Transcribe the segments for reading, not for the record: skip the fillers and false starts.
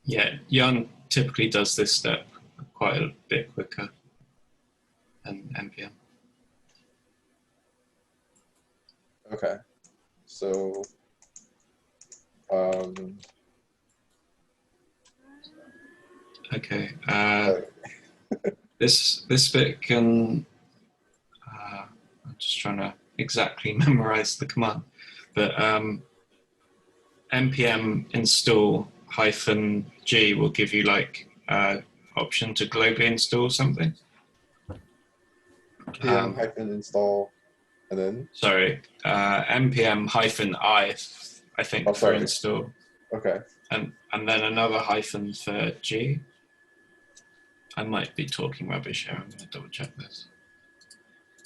Yeah, Yarn typically does this step quite a bit quicker than npm. Okay, so okay, this bit can. I'm just trying to exactly memorize the command, but npm install -g will give you like option to globally install something. npm -install and then? Sorry, npm -i, I think, for install. Okay. And then another hyphen for G. I might be talking rubbish here. I'm going to double check this.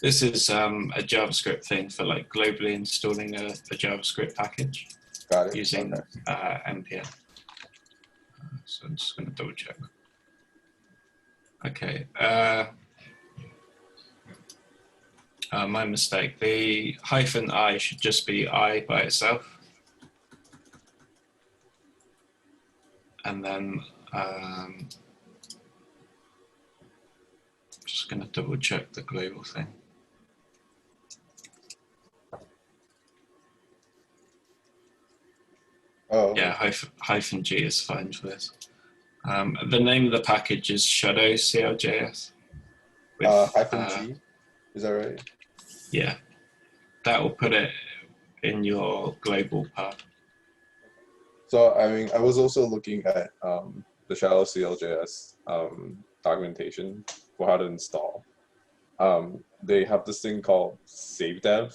This is a JavaScript thing for like globally installing a JavaScript package. Got it. Using npm. So I'm just going to double check. Okay. My mistake. The -i should just be I by itself. And then just going to double check the global thing. Oh. Yeah, -g is fine for this. The name of the package is shadow CLJS. With, -g, is that right? Yeah, that will put it in your global path. So I mean, I was also looking at the shadow CLJS documentation for how to install. They have this thing called save dev.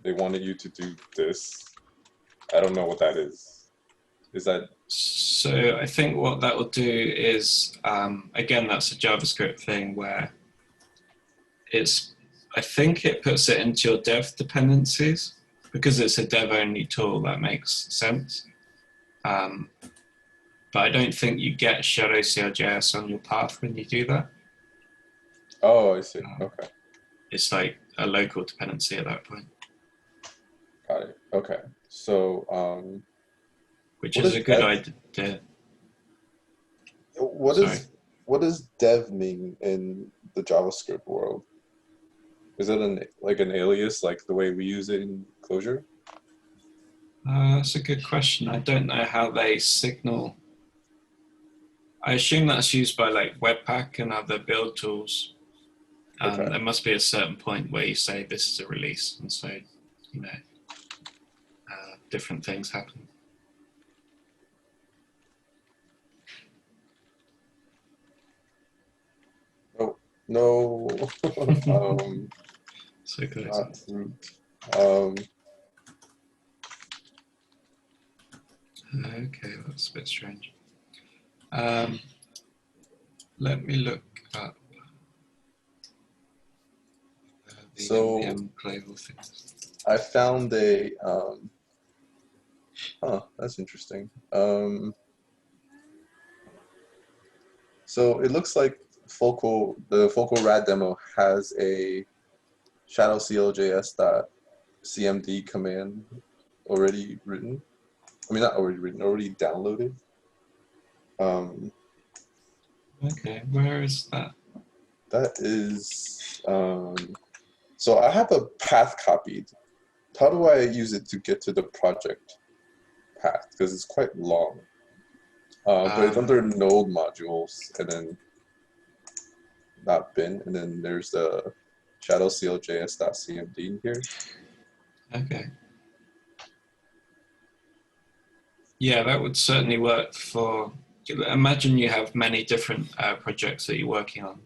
They wanted you to do this. I don't know what that is. Is that? So I think what that will do is, again, that's a JavaScript thing where I think it puts it into your dev dependencies. Because it's a dev-only tool, that makes sense. But I don't think you get shadow CLJS on your path when you do that. Oh, I see. Okay. It's like a local dependency at that point. Got it. Okay. So, which is a good idea. What does dev mean in the JavaScript world? Is it an alias, like the way we use it in Clojure? That's a good question. I don't know how they signal. I assume that's used by like Webpack and other build tools. Okay. There must be a certain point where you say this is a release, and so different things happen. Oh no. So good. Not root. Okay, that's a bit strange. Let me look up the npm global things. I found a that's interesting. So it looks like the Fulcro RAD demo has a shadow CLJS.cmd command already written. I mean, not already written, already downloaded. Okay, where is that? That is, so I have a path copied. How do I use it to get to the project path? Because it's quite long. But it's under node modules and then not bin, and then there's the shadow CLJS.cmd in here. Okay. Yeah, that would certainly work for, imagine you have many different projects that you're working on.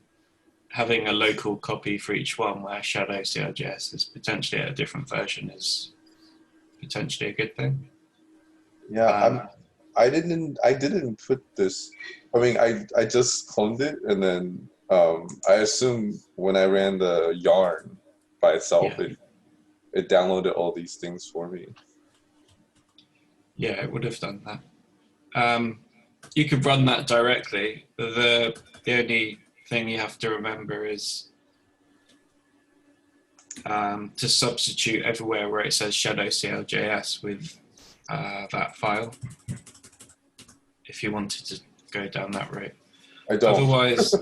Having a local copy for each one where shadow CLJS is potentially at a different version is potentially a good thing. Yeah, I didn't put this. I mean, I just cloned it, and then I assumed when I ran the yarn by itself, it downloaded all these things for me. Yeah, it would have done that. You could run that directly. The only thing you have to remember is to substitute everywhere where it says shadow CLJS with that file if you wanted to go down that route. I don't. Otherwise,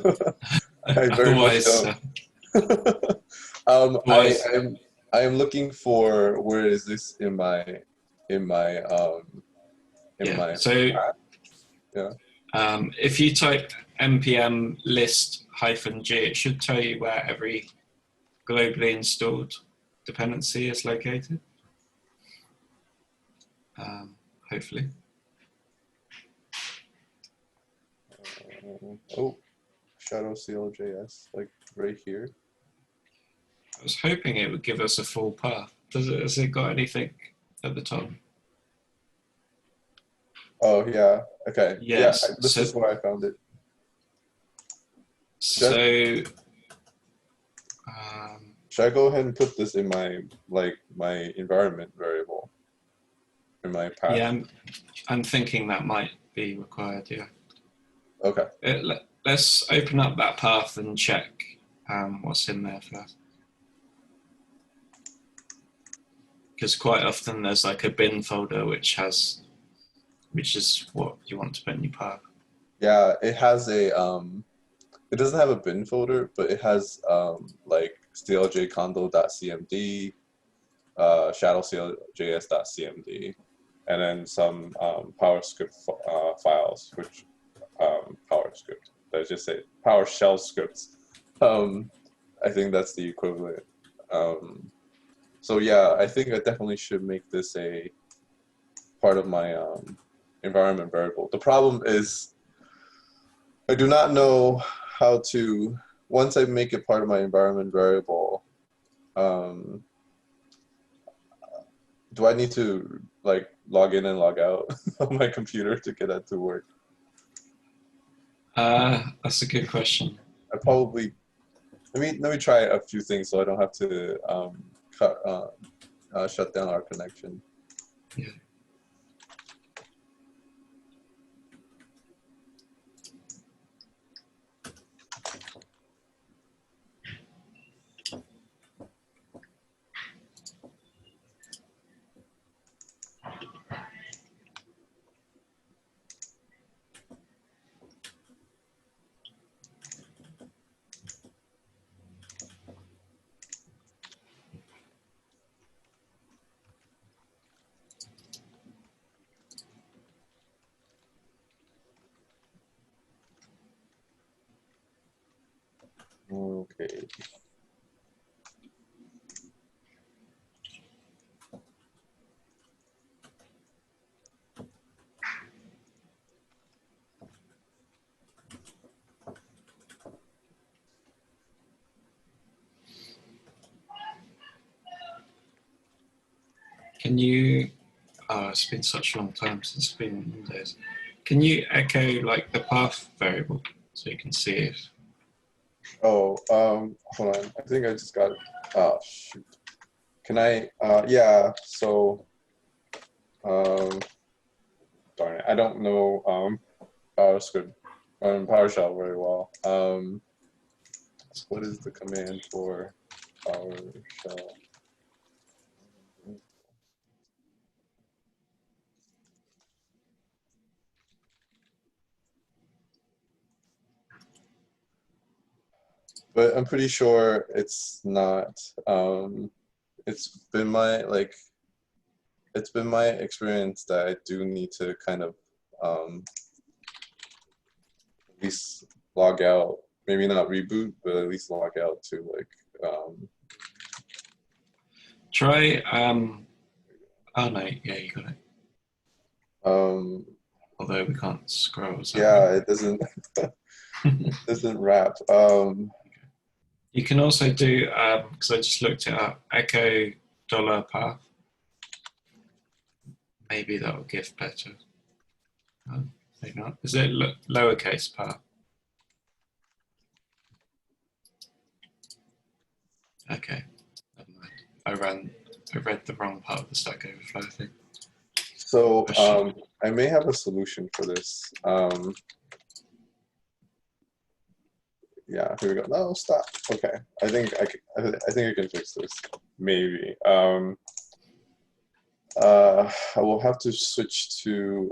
I very much don't. Otherwise, I am looking for where is this in my yeah. my So path. Yeah. if you type npm list -g, it should tell you where every globally installed dependency is located. Hopefully. Oh, shadow CLJS, like right here. I was hoping it would give us a full path. Has it got anything at the top? Oh yeah. Okay. Yes. Yeah. This is where I found it. So. Should I go ahead and put this in my my environment variable in my path? Yeah, I'm thinking that might be required. Yeah. Okay. Let's open up that path and check what's in there first. Because quite often there's like a bin folder which is what you want to put in your path. Yeah, it has a it doesn't have a bin folder, but it has like cljcondo.cmd, shadowcljs.cmd, and then some PowerScript files, which PowerScript. Did I just say PowerShell scripts? I think that's the equivalent. So yeah, I think I definitely should make this a part of my environment variable. The problem is I do not know how to, once I make it part of my environment variable, do I need to like log in and log out on my computer to get that to work? That's a good question. I probably, let me try a few things so I don't have to shut down our connection. Yeah. Okay. Can you? Oh, it's been such a long time since it's been in Windows. Can you echo like the path variable so you can see it? Oh, hold on. I think I just got it. Oh, shoot. Can I, yeah, so, darn it. I don't know PowerScript, PowerShell very well. What is the command for PowerShell? But I'm pretty sure it's not, it's been my, it's been my experience that I do need to kind of at least log out, maybe not reboot, but at least log out to like, Try, oh no, yeah, you got it. Although we can't scroll. Yeah, it doesn't, it doesn't wrap. You can also do, because I just looked it up, echo $path. Maybe that will give better. Maybe not. Is it lowercase path? Okay, never mind. I read the wrong part of the Stack Overflow thing. So I may have a solution for this. Yeah, here we go. No, stop. Okay, I think I can fix this. Maybe. I will have to switch to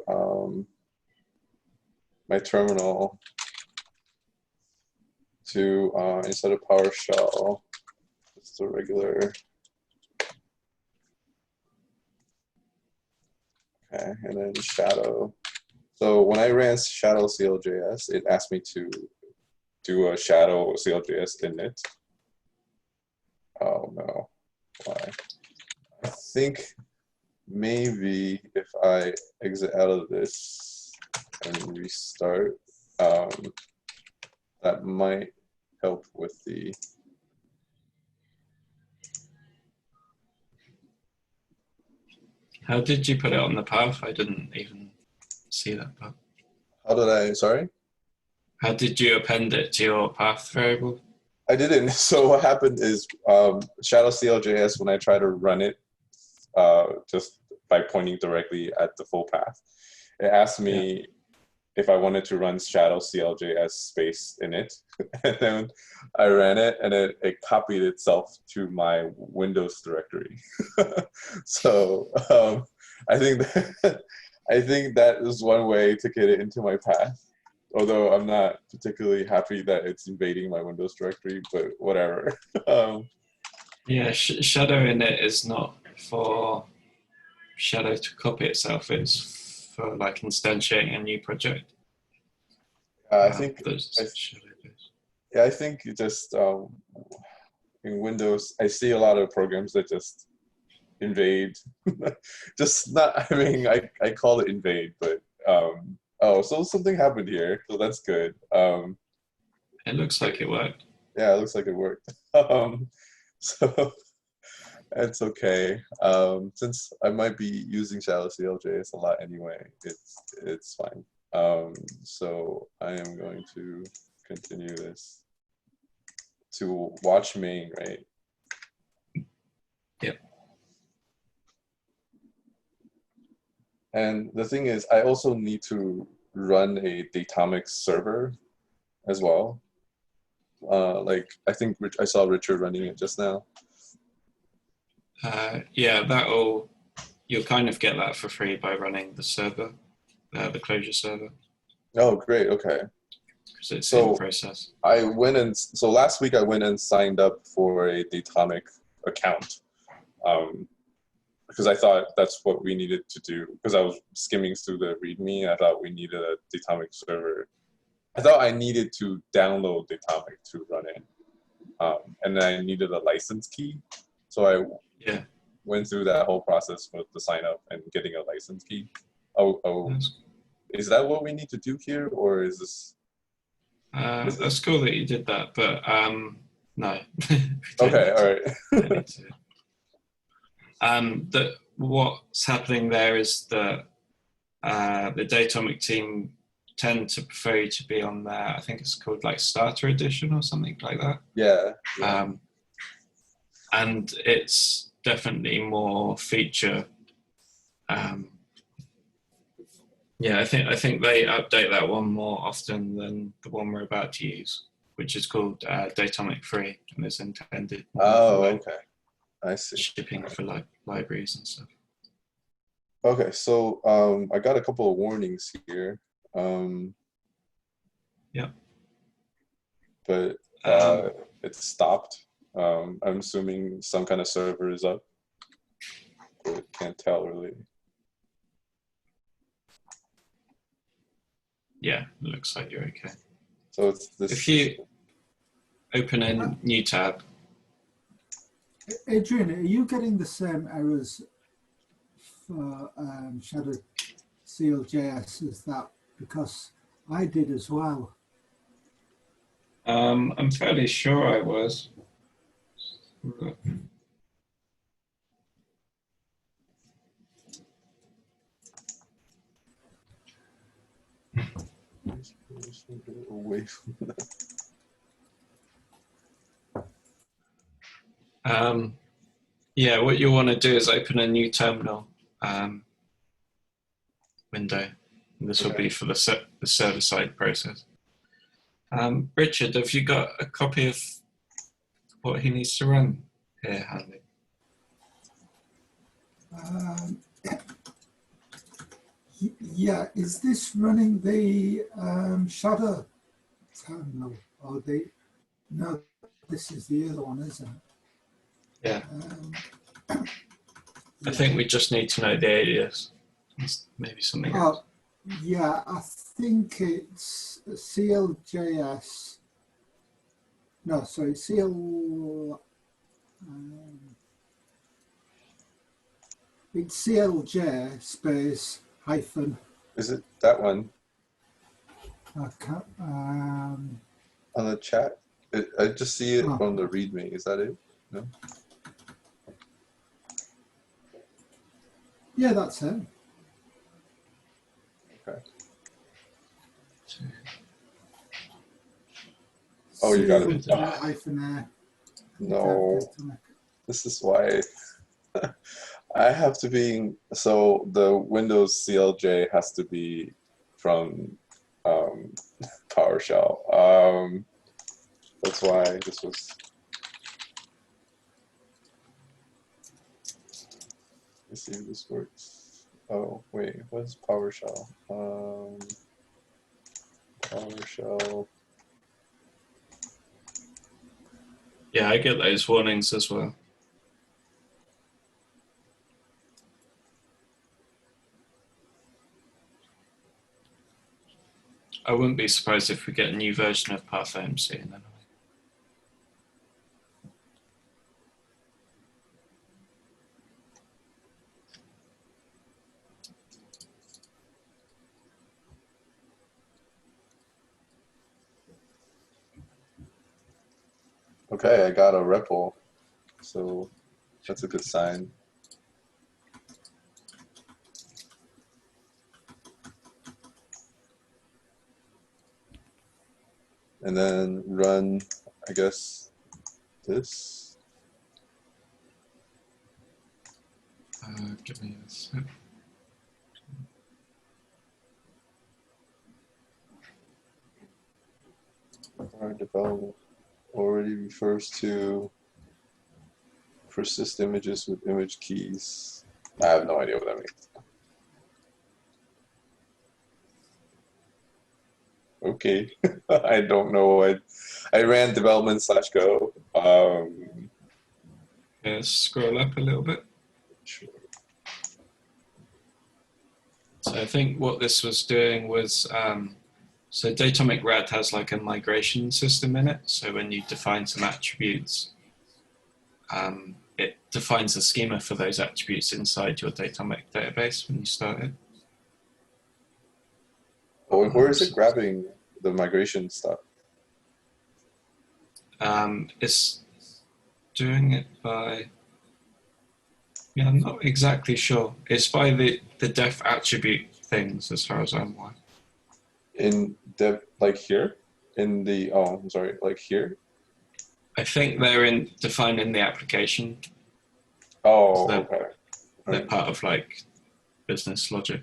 my terminal to instead of PowerShell, just a regular. Okay, and then shadow. So when I ran shadow CLJS, it asked me to do a shadow CLJS init. Oh no, why? I think maybe if I exit out of this and restart, that might help with the. How did you put it on the path? I didn't even see that part. How did I, sorry? How did you append it to your path variable? I didn't. So what happened is shadow CLJS, when I try to run it, just by pointing directly at the full path, it asked me if I wanted to run shadow CLJS space init. And then I ran it and it copied itself to my Windows directory. So I think that is one way to get it into my path. Although I'm not particularly happy that it's invading my Windows directory, but whatever. Yeah, shadow init is not for shadow to copy itself. It's for like instantiating a new project. I think I think you just in Windows, I see a lot of programs that just invade. Just not. I mean, I call it invade, but oh, so something happened here, so that's good. It looks like it worked. Yeah, it looks like it worked. So it's okay. Since I might be using Shadow CLJS a lot anyway, it's fine. So I am going to continue this to watch main, right? Yep. And the thing is, I also need to run a Datomic server as well. Like I think I saw Richard running it just now. Yeah, you'll kind of get that for free by running the server, the closure server. Oh, great. Okay. Because it's in process. So last week I went and signed up for a Datomic account. Because I thought that's what we needed to do. Because I was skimming through the README, I thought we needed a Datomic server. I thought I needed to download Datomic to run it, and then I needed a license key. So I went through that whole process with the sign up and getting a license key. Is that what we need to do here, or is this? That's cool that you did that, but no. Okay, all right. What's happening there is that the Datomic team tend to prefer you to be on their, I think it's called like Starter Edition or something like that. Yeah. And it's definitely more feature. Yeah, I think they update that one more often than the one we're about to use, which is called Datomic Free, and is intended for okay. I see. Shipping for like libraries and stuff. Okay, so I got a couple of warnings here. Yeah. But it stopped. I'm assuming some kind of server is up. But can't tell really. Yeah, it looks like you're okay. So it's this. If you open a new tab. Adrian, are you getting the same errors for Shadow CLJS as that? Because I did as well. I'm fairly sure I was. Away from that. Yeah, what you want to do is open a new terminal window. And this will be for the server-side process. Richard, have you got a copy of what he needs to run here handy? Yeah, is this running the shadow terminal or the? No, this is the other one, isn't it? Yeah. Yeah. I think we just need to know the alias. It's maybe something else. Yeah, I think it's CLJS. No, sorry, it's CLJ space hyphen. Is it that one Um, on the chat? I just see it oh, on the README. Is that it? No. yeah, that's it. Okay. Oh, you got it. CLJ hyphen A. No, this is why I have to be. So the Windows CLJ has to be from PowerShell. That's why this was. Let's see if this works. Oh wait, what's PowerShell? PowerShell. Yeah, I get those warnings as well. I wouldn't be surprised if we get a new version of Parfait soon. Anyway. Okay, I got a REPL, so that's a good sign. And then run, I guess, this. Give me a sec. Our development already refers to persist images with image keys. I have no idea what that means. Okay, I don't know. I ran development/go. Yeah, scroll up a little bit. Sure. So I think what this was doing was, so Datomic RAD has like a migration system in it. So when you define some attributes, it defines a schema for those attributes inside your Datomic database when you start it. Oh, where is it grabbing the migration stuff? It's doing it by, yeah, I'm not exactly sure. It's by the def attribute things as far as I'm aware. In dev, like here? In the, oh, I'm sorry, like here? I think they're in defining the application. Oh, So okay. they're part of like business logic.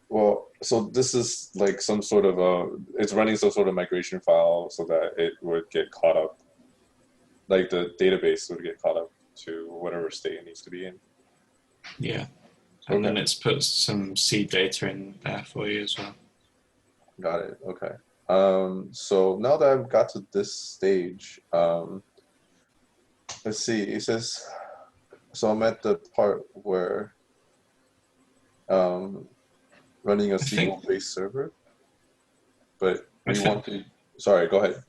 Well, so this is like some sort of it's running some sort of migration file so that it would get caught up, like the database would get caught up to whatever state it needs to be in. Yeah. And Okay. then it's put some seed data in there for you as well. Got it. Okay. So now that I've got to this stage, let's see. It says, so I'm at the part where running a SQL-based server, but we want to. Sorry, go ahead.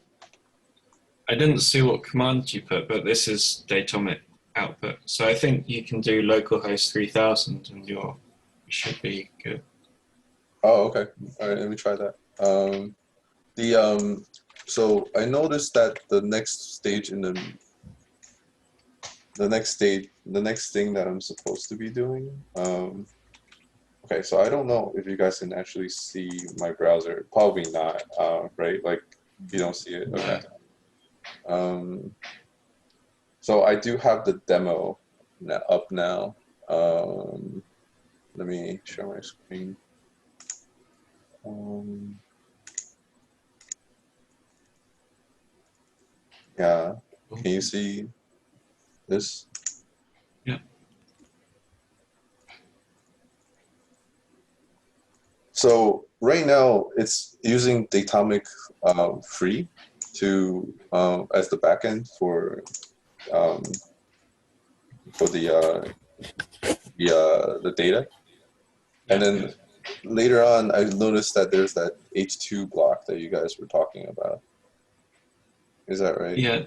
I didn't see what command you put, but this is Datomic output. So I think you can do localhost 3000 and you should be good. Oh, okay. All right, let me try that. So I noticed that the next stage in the next thing that I'm supposed to be doing. Okay, so I don't know if you guys can actually see my browser. Probably not, right? Like you don't see it. Okay. So I do have the demo up now. Let me share my screen. Yeah, can you see this? Yeah. So right now it's using Datomic free to as the backend um, for the data, and Yeah. then later on I noticed that there's that H2 block that you guys were talking about. Is that right? Yeah.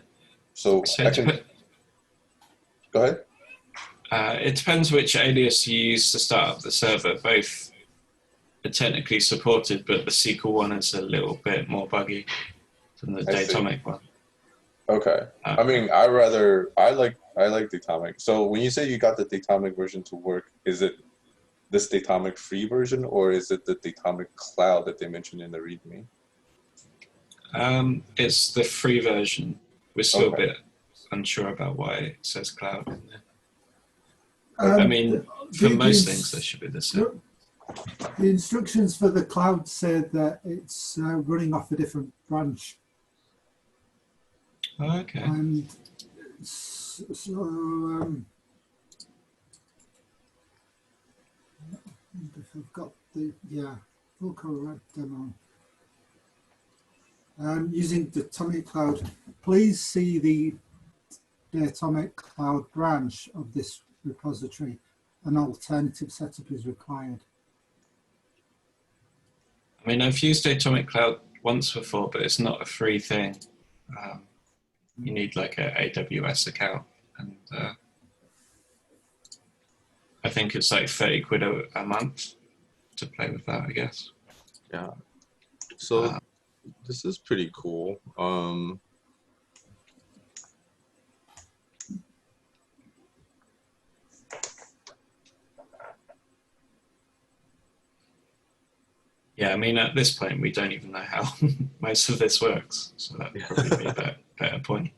So So I can go ahead. it depends which alias you use to start up the server. Both are technically supported, but the SQL one is a little bit more buggy than the I see. Datomic one. Okay. I mean, I like Datomic. So when you say you got the Datomic version to work, is it this Datomic free version, or is it the Datomic cloud that they mentioned in the README? It's the free version. We're still a Okay. bit unsure about why it says cloud in there. Um, I mean, for the most things, they should be the same. The instructions for the cloud say that it's running off a different branch. Oh, okay. And so, if I've got the, Fulcro RAD demo. Using the Datomic Cloud, please see the Datomic Cloud branch of this repository. An alternative setup is required. I mean, I've used Atomic Cloud once before, but it's not a free thing. You need like an AWS account, and I think it's like 30 quid a month to play with that, I guess. Yeah. So this is pretty cool. Yeah, I mean, at this point, we don't even know how most of this works, so that'd probably be a better point.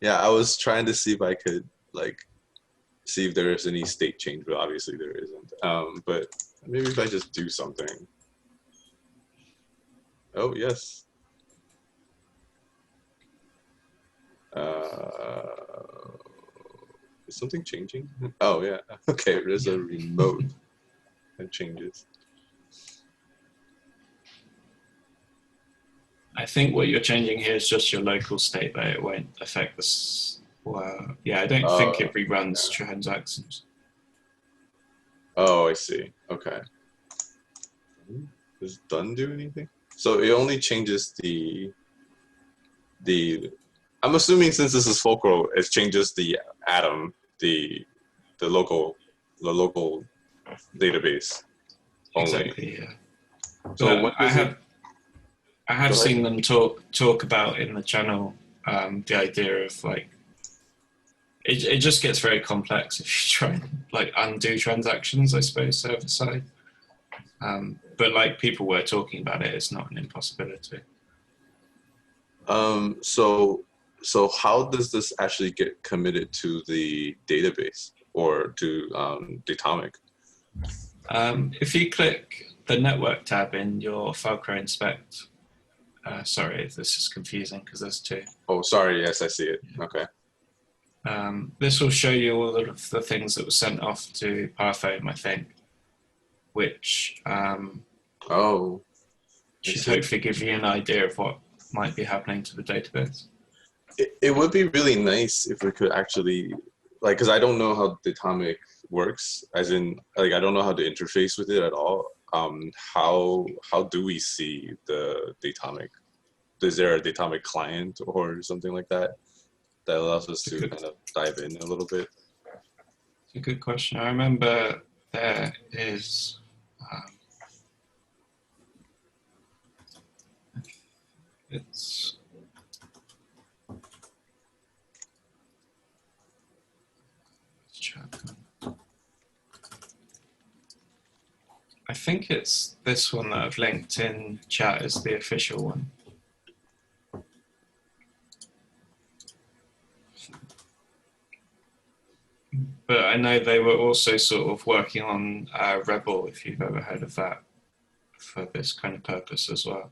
Yeah, I was trying to see if I could see if there is any state change, but obviously there isn't. But maybe if I just do something. Oh yes. Is something changing? Oh yeah. Okay, there's a remote that changes. I think what you're changing here is just your local state, though. It won't affect this. Well, yeah, I don't think it reruns transactions. Oh, I see. Okay. Does done do anything? So it only changes the. I'm assuming since this is Fulcro, it changes the atom, the local database only. Exactly. Yeah. So But I have seen them talk about in the channel the idea of like it just gets very complex if you try and like undo transactions, I suppose, server side. But like people were talking about it, it's not an impossibility. So how does this actually get committed to the database or to Datomic? If you click the network tab in your Fulcro inspect, sorry, this is confusing because there's two. Oh, sorry. Yes, I see it. Okay. This will show you all of the things that were sent off to Parfame, I think, which should hopefully give you an idea of what might be happening to the database. It would be really nice if we could actually, like, because I don't know how Datomic works, as in, like, I don't know how to interface with it at all. How do we see the Datomic? Is there a Datomic client or something like that that allows us to kind of dive in a little bit? It's a good question. I remember there is it's I think it's this one that I've linked in chat as the official one. But I know they were also sort of working on Rebel, if you've ever heard of that, for this kind of purpose as well.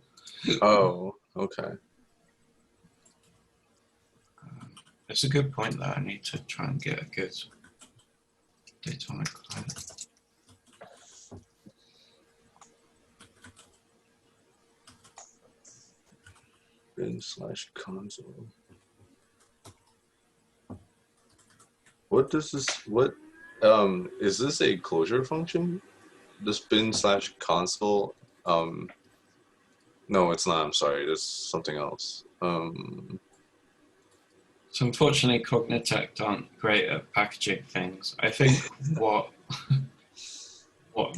Oh, okay. It's a good point that I need to try and get a good Datomic client. bin/console. What does this, what, is this a closure function? This bin/console, no, it's not, I'm sorry, there's something else. So unfortunately, Cognitect aren't great at packaging things. I think what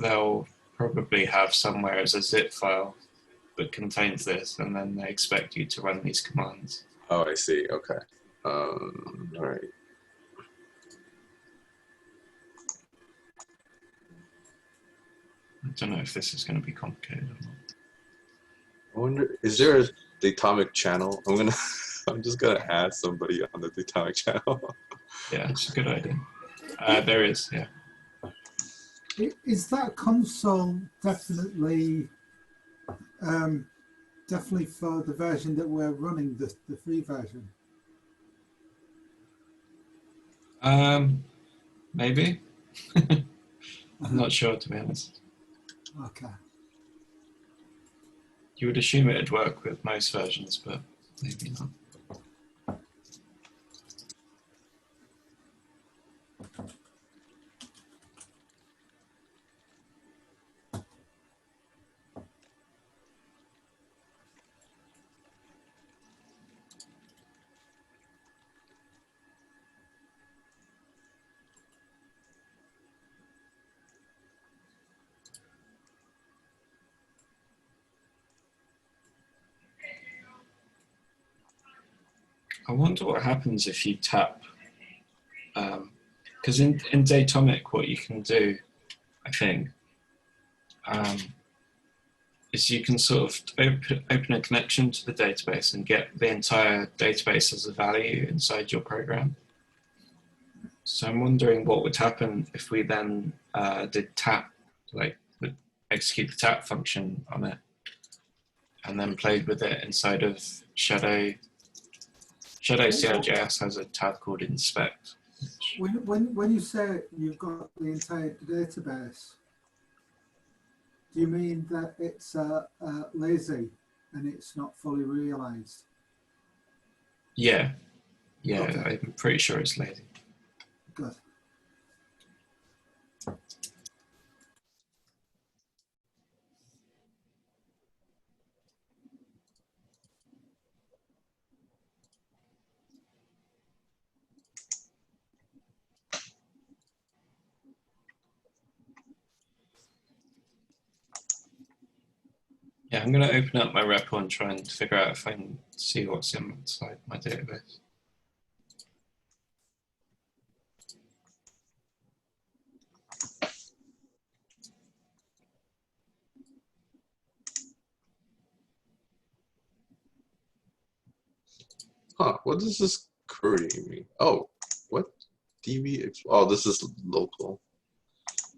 they'll probably have somewhere is a zip file that contains this, and then they expect you to run these commands. Oh, I see, okay. All right. I don't know if this is going to be complicated or not. I wonder, is there a Datomic channel? I'm just gonna add somebody on the Datomic channel. Yeah, it's a good idea. There is, yeah. Is that console definitely definitely for the version that we're running, the free version? Maybe. I'm not sure, to be honest. Okay. You would assume it'd work with most versions, but maybe not. I wonder what happens if you tap, because in Datomic, what you can do, I think, is you can sort of open a connection to the database and get the entire database as a value inside your program. So I'm wondering what would happen if we then did tap, like would execute the tap function on it, and then played with it inside of Shadow. Shadow CLJS has a tab called inspect. When you say you've got the entire database, do you mean that it's lazy and it's not fully realized? Yeah, yeah, Okay. I'm pretty sure it's lazy. Good. Yeah, I'm going to open up my repo and try and figure out if I can see what's inside my database. Huh, what does this query mean? Oh, what? DB, oh, this is local.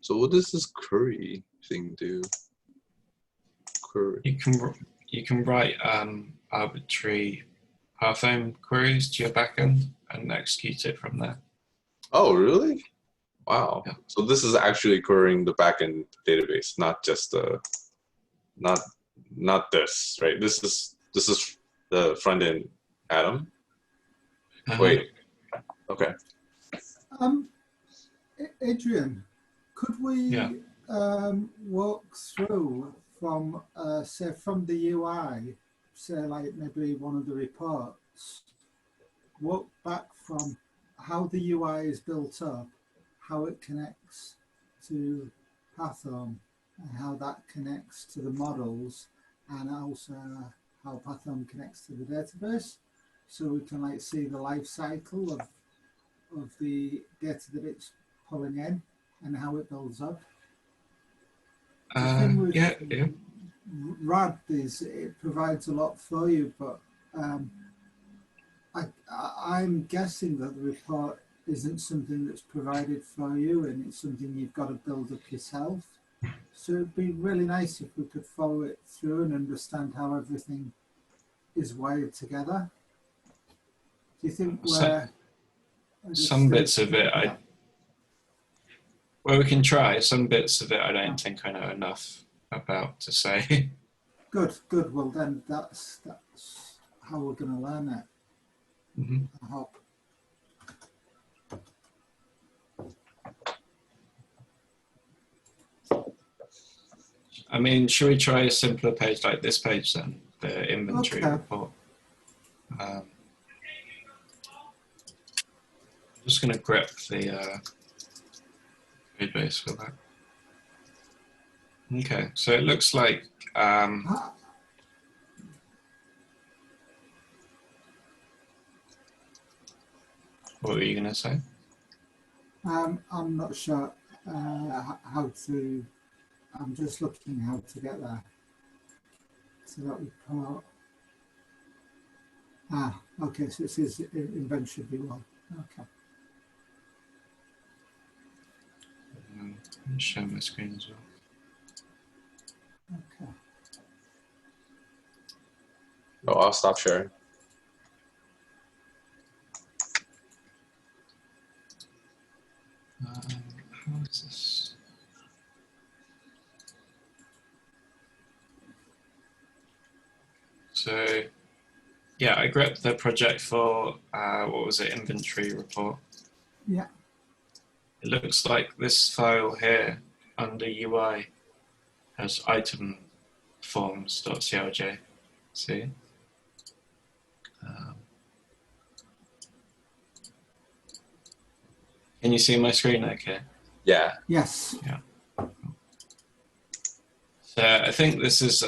So what does this query thing do? Query. You can write arbitrary Python queries to your backend and execute it from there. Oh, really? Wow. Yeah. So this is actually querying the backend database, not just the, not this, right? This is the front end Atom. Wait. Okay. Adrian, could we walk through from say from the UI, say like maybe one of the reports, walk back from how the UI is built up, how it connects to Python, and how that connects to the models, and also how Python connects to the database, so we can like see the life cycle of the data that it's pulling in and how it builds up. Yeah. RAD is it provides a lot for you, but I'm guessing that the report isn't something that's provided for you, and it's something you've got to build up yourself. So it'd be really nice if we could follow it through and understand how everything is wired together. Do you think we're some bits of it well, we can try. Some bits of it I don't think I know enough about to say. Good. Well, then that's how we're going to learn it. Mm-hmm. I hope. I mean, should we try a simpler page like this page then? The inventory report. I'm just going to grep the code base for that. Okay, so it looks like what were you going to say? I'm not sure how to. I'm just looking how to get there. So that report. Okay. So it says inventory B1. Okay. Let me share my screen as well. Okay. Oh, I'll stop sharing. How is this? So, yeah, I grepped the project for, what was it, inventory report. Yeah. It looks like this file here under UI has item forms.clj. See? Can you see my screen okay? Yeah. Yes. Yeah. So I think this is,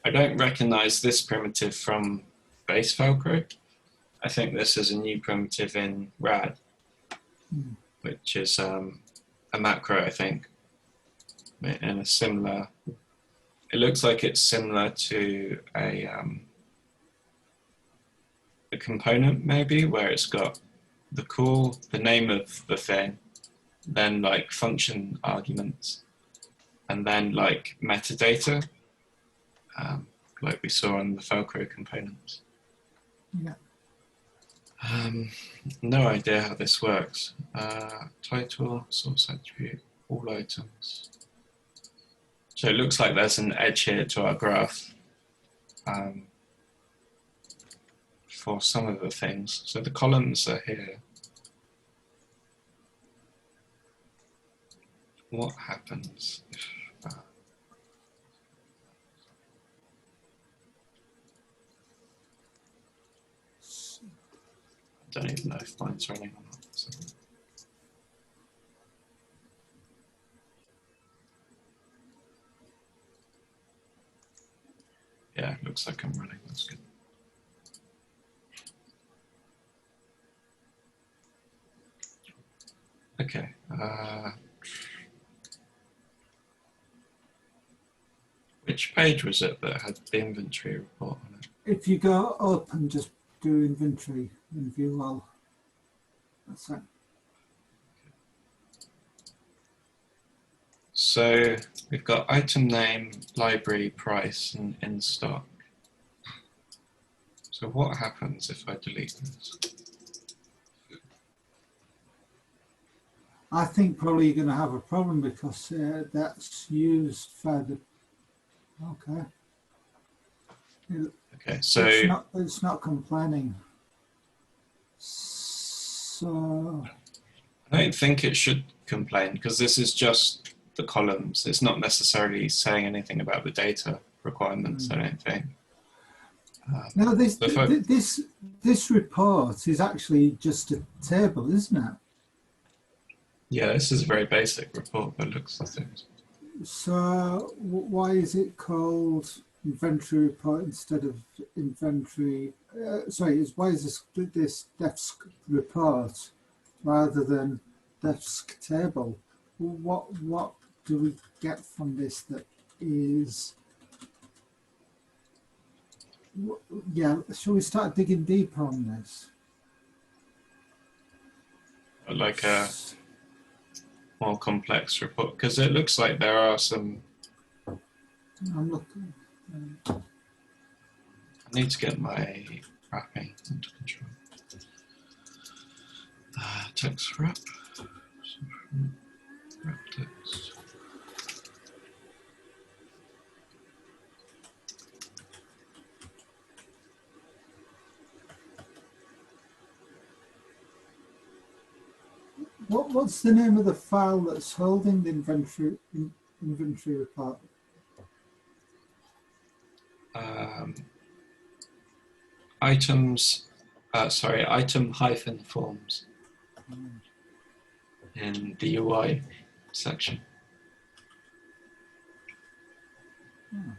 I don't recognize this primitive from base Fulcro. I think this is a new primitive in RAD, which is a macro, I think, in a similar, it looks like it's similar to a component maybe, where it's got the call, the name of the thing, then like function arguments, and then like metadata, like we saw on the Fulcro components. Yeah. No idea how this works. Title, source attribute, all items. So it looks like there's an edge here to our graph for some of the things. So the columns are here. What happens if I don't even know if mine's running or not. So. Yeah, it looks like I'm running. That's good. Okay. Which page was it that had the inventory report on it? If you go up and just do inventory and view all, that's it. So we've got item name, library, price, and in stock. So what happens if I delete this? I think probably you're going to have a problem because that's used further. Okay. Okay, so it's not complaining. So I don't think it should complain because this is just the columns. It's not necessarily saying anything about the data requirements, I don't think. No, this report is actually just a table, isn't it? Yeah, this is a very basic report by looks of things. So why is it called inventory report instead of inventory? Why is this desk report rather than desk table? What do we get from this that is? Yeah, shall we start digging deeper on this? Like a more complex report, because it looks like there are some. I'm looking. I need to get my wrapping under control. Text wrap. Wrap text. What's the name of the file that's holding the inventory report? Item hyphen forms in the UI section. Hmm.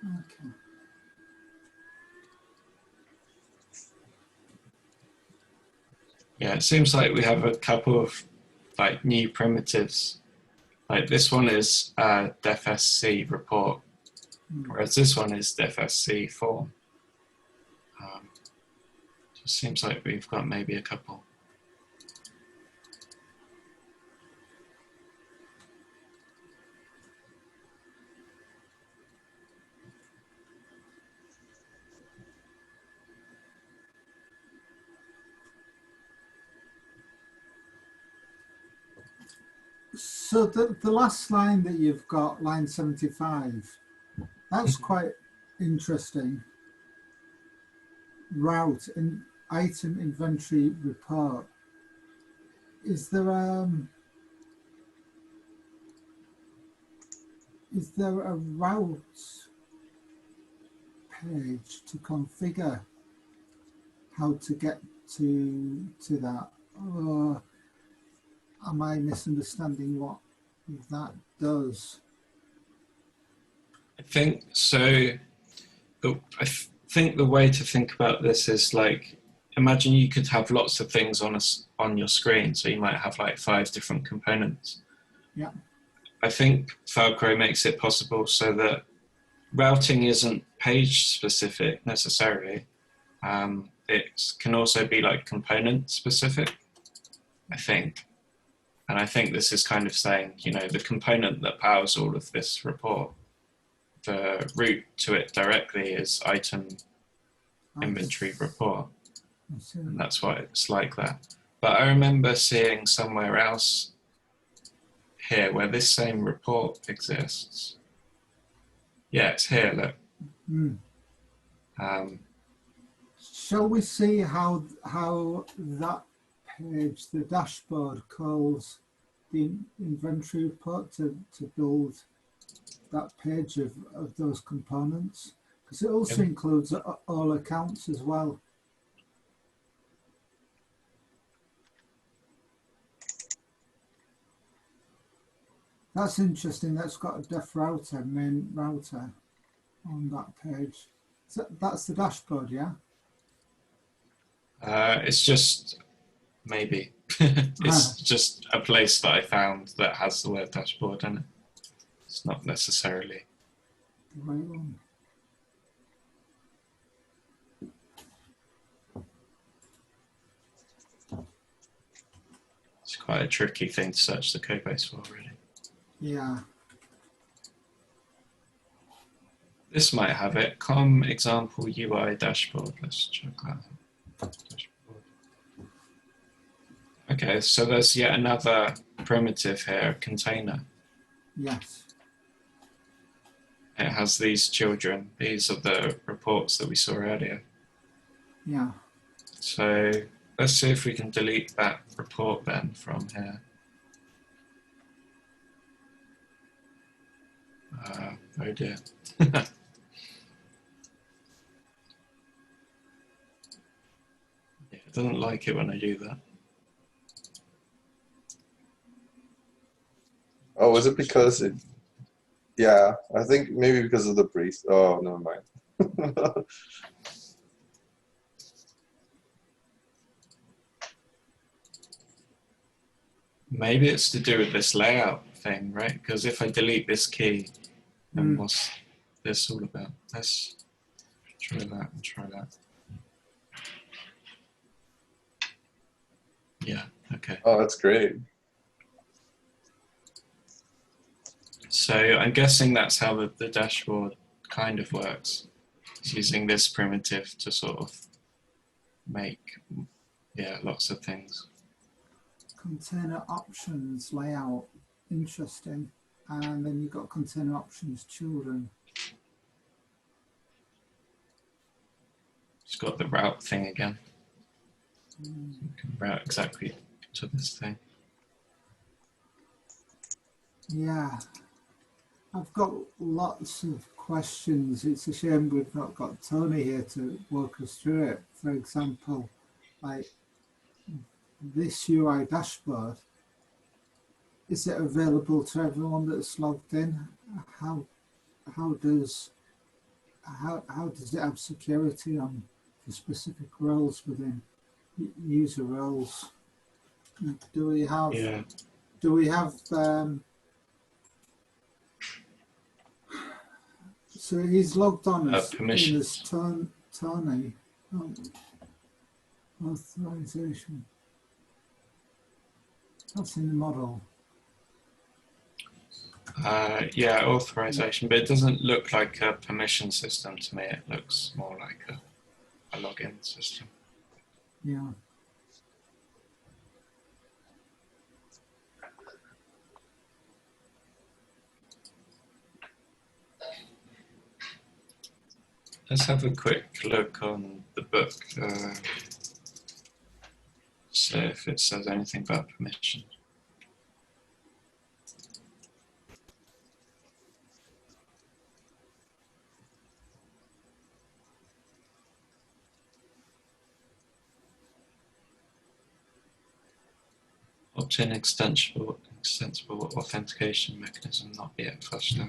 Okay. Yeah, it seems like we have a couple of like new primitives. Like this one is defsc report, whereas this one is defsc form. Just seems like we've got maybe a couple. So the last line that you've got, line 75, that's quite interesting. Route in item inventory report. Is there a route page to configure how to get to that? Or am I misunderstanding what that does? I think so. I think the way to think about this is like, imagine you could have lots of things on your screen. So you might have like 5 different components. Yeah. I think Fulcro makes it possible so that routing isn't page specific necessarily. It can also be like component specific, I think. And I think this is kind of saying, you know, the component that powers all of this report, the route to it directly is item inventory report. And that's why it's like that. But I remember seeing somewhere else here where this same report exists. Yeah, it's here, look. Shall we see how that page, the dashboard, calls the inventory report to build that page of those components? Because it also includes all accounts as well. That's interesting. That's got a def router, main router on that page. So that's the dashboard, yeah? It's just, maybe. It's just a place that I found that has the word dashboard in it. It's not necessarily. The right one. It's quite a tricky thing to search the code base for, really. Yeah. This might have it. Com example UI dashboard. Let's check that out. Dashboard. Okay, so there's yet another primitive here, container. Yes. It has these children. These are the reports that we saw earlier. Yeah. So let's see if we can delete that report then from here. Oh dear. Yeah, it doesn't like it when I do that. Oh, is it because it? Yeah, I think maybe because of the priest. Oh, never mind. Maybe it's to do with this layout thing, right? Because if I delete this key, then what's this all about? Let's try that and try that. Yeah, okay. Oh, that's great. So I'm guessing that's how the dashboard kind of works. It's using this primitive to sort of make, yeah, lots of things. Container options layout. Interesting. And then you've got container options, children. It's got the route thing again. You can route exactly to this thing. Yeah. I've got lots of questions. It's a shame we've not got Tony here to walk us through it. For example, like this UI dashboard, is it available to everyone that's logged in? How does it have security on the specific roles within user roles? Do we have so he's logged on as Tony authorization. That's in the model. Yeah, authorization, but it doesn't look like a permission system to me. It looks more like a login system. Yeah. Let's have a quick look on the book, see if it says anything about permission. Opt-in extensible authentication mechanism not yet fleshed out.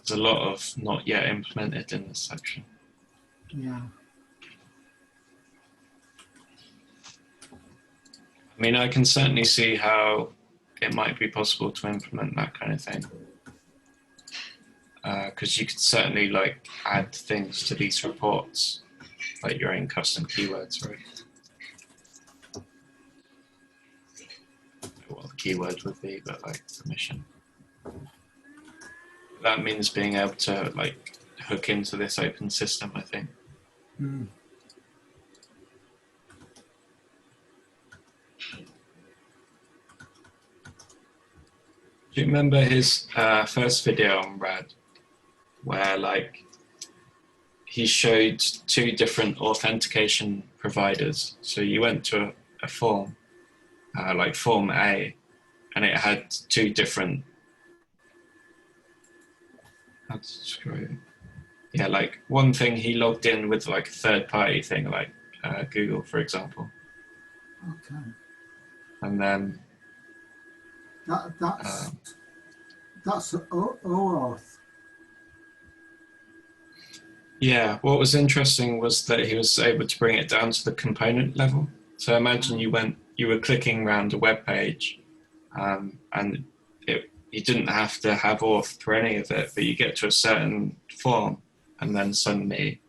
There's a lot of not yet implemented in this section. Yeah. I mean, I can certainly see how it might be possible to implement that kind of thing. Because you could certainly like add things to these reports, like your own custom keywords, right? What the keyword would be, but like permission. That means being able to like hook into this open system, I think. Mm. Do you remember his first video on RAD, where like he showed two different authentication providers? So you went to a form, like form A, and it had two different, how to describe it? Yeah, like one thing he logged in with like a third party thing, like Google, for example. Okay. And then that's OAuth. Yeah, what was interesting was that he was able to bring it down to the component level. So imagine you were clicking around a web page, and you didn't have to have auth for any of it, but you get to a certain form, and then suddenly,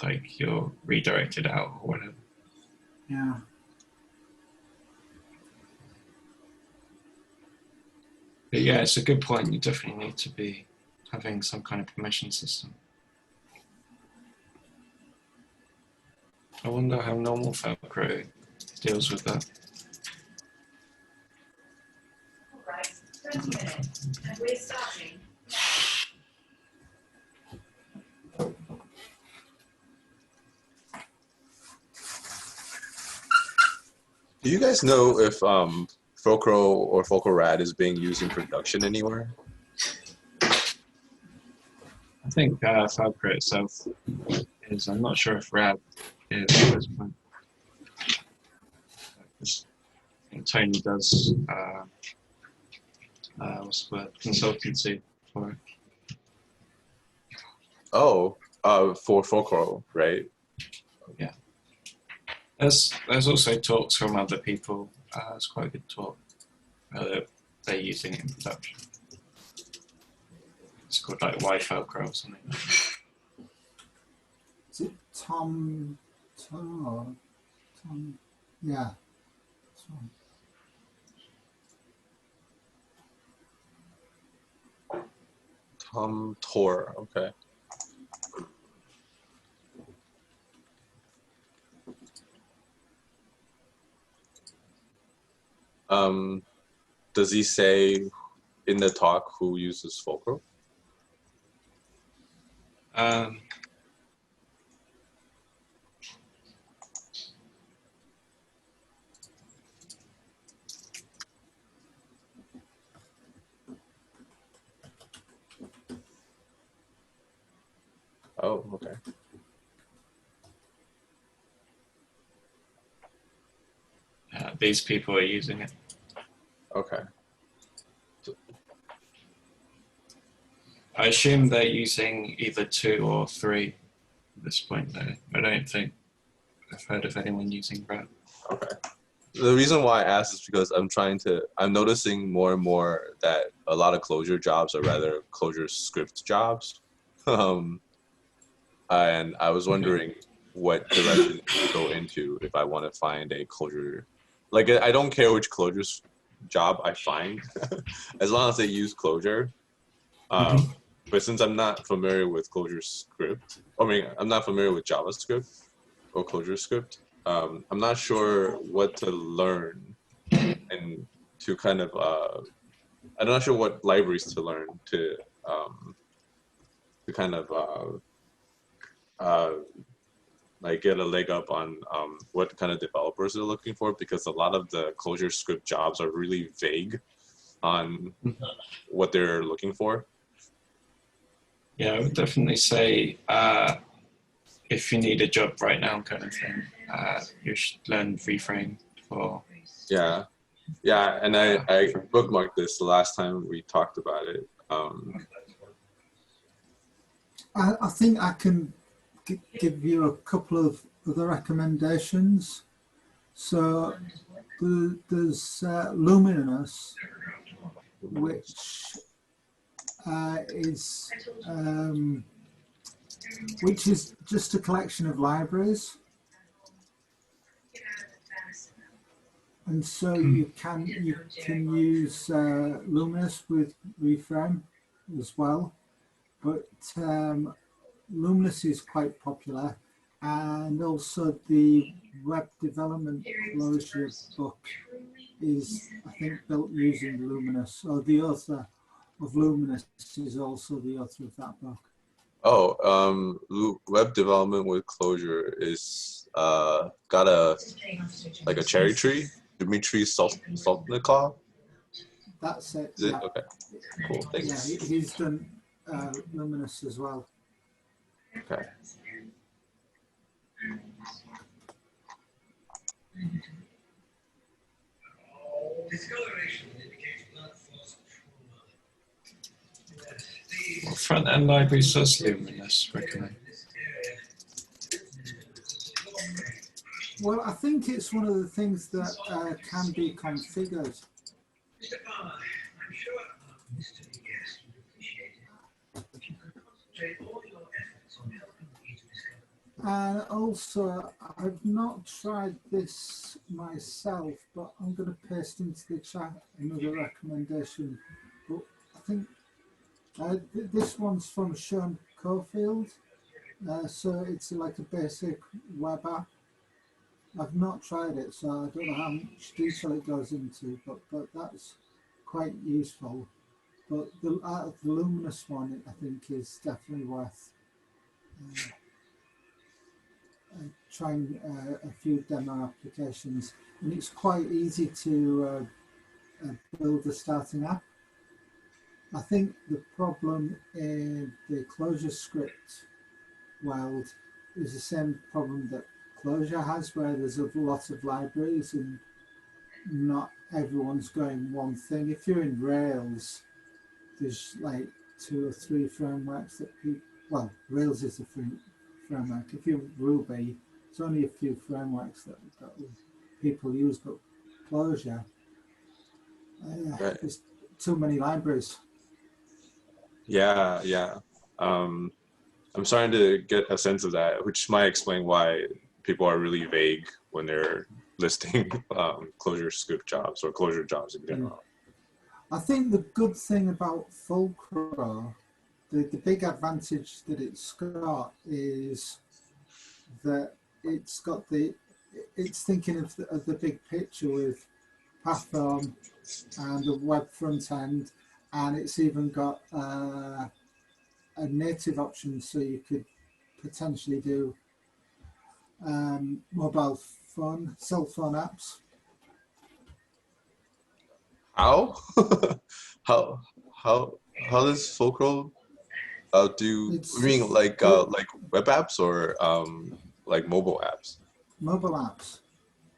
like, you're redirected out or whatever. Yeah. But yeah, it's a good point. You definitely need to be having some kind of permission system. I wonder how normal Fulcro deals with that. All right, 20 minutes, and we're starting. Do you guys know if Fulcro or Fulcro RAD is being used in production anywhere? I think Fulcro itself is. I'm not sure if RAD is at this point. I think Tony does what's the word? Consultancy for it. Oh, For Fulcro, right? Yeah. There's also talks from other people. It's quite a good talk. They're using it in production. It's called like Why Fulcro or something. Is it Tom? Yeah. Tom Tor, okay. Does he say in the talk who uses Fulcro? Oh, okay. These people are using it. Okay. I assume they're using either 2 or 3 at this point, though. I don't think I've heard of anyone using RAD. Okay. The reason why I asked is because I'm noticing more and more that a lot of Clojure jobs are rather Clojure script jobs. And I was wondering what direction to go into if I want to find a Clojure. Like, I don't care which Clojure job I find, as long as they use Clojure. But since I'm not familiar with Clojure script, I'm not familiar with JavaScript or Clojure script, I'm not sure what to learn and to kind of, I'm not sure what libraries to learn to kind of like get a leg up on what kind of developers they're looking for, because a lot of the Clojure script jobs are really vague on what they're looking for. Yeah, I would definitely say if you need a job right now kind of thing, you should learn VFrame for... Yeah, and I bookmarked this the last time we talked about it. I think I can give you a couple of other recommendations. So there's Luminous, which is just a collection of libraries, and so you can use Luminous with VFrame as well, but Luminous is quite popular, and also the web development Clojure book is, I think, built using Luminous, or the author of Luminous is also the author of that book. Oh, web development with Clojure is got a cherry tree, Dmitry Saltnikov. That's it. Is it? Okay. Cool. Thanks. Yeah, he's done Luminous as well. Okay. What front-end libraries does Luminous recommend? Well, I think it's one of the things that can be configured. And also, I've not tried this myself, but I'm going to paste into the chat another recommendation. But I think this one's from Sean Caulfield. So it's like a basic web app. I've not tried it, so I don't know how much detail it goes into, but that's quite useful. But the Luminous one, I think, is definitely worth trying a few demo applications. And it's quite easy to build a starting app. I think the problem in the Clojure script world is the same problem that Clojure has, where there's a lot of libraries and not everyone's going one thing. If you're in Rails, there's like 2 or 3 frameworks that well, Rails is a free framework. If you Ruby, it's only a few frameworks that people use, but Clojure, Right. there's too many libraries. Yeah, yeah. I'm starting to get a sense of that, which might explain why people are really vague when they're listing Clojure script jobs or Clojure jobs in general. I think the good thing about Fulcro, the big advantage that it's got is that it's thinking of the big picture with platform and the web front end, and it's even got a native option, so you could potentially do mobile phone, cell phone apps. How? how how does Fulcro do? It's I mean, like web apps or like mobile apps? mobile apps.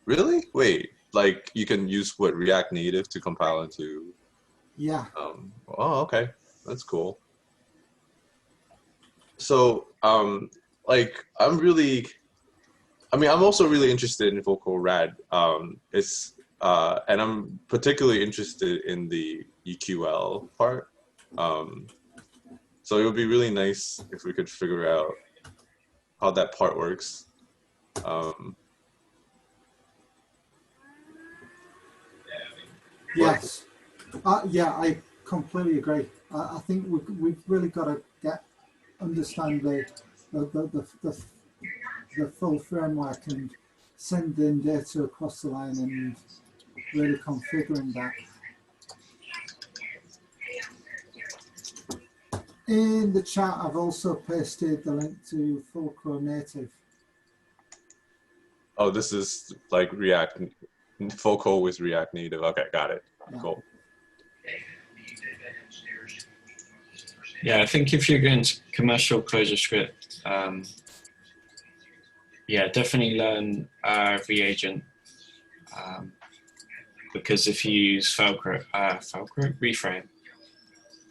Really? Wait, like you can use what React Native to compile into? Yeah. Oh, okay, that's cool. So like I'm really, I mean, I'm also really interested in Fulcro RAD. And I'm particularly interested in the EQL part. So it would be really nice if we could figure out how that part works. Yes. Yeah, I completely agree. I think we've really got to understand the full framework and sending data across the line and really configuring that. In the chat, I've also pasted the link to Fulcro Native. Oh, this is like React, Fulcro with React Native. Okay, got it. Yeah. Cool. Yeah, I think if you're going to commercial ClojureScript, yeah, definitely learn Reagent, because if you use Fulcro, Reframe,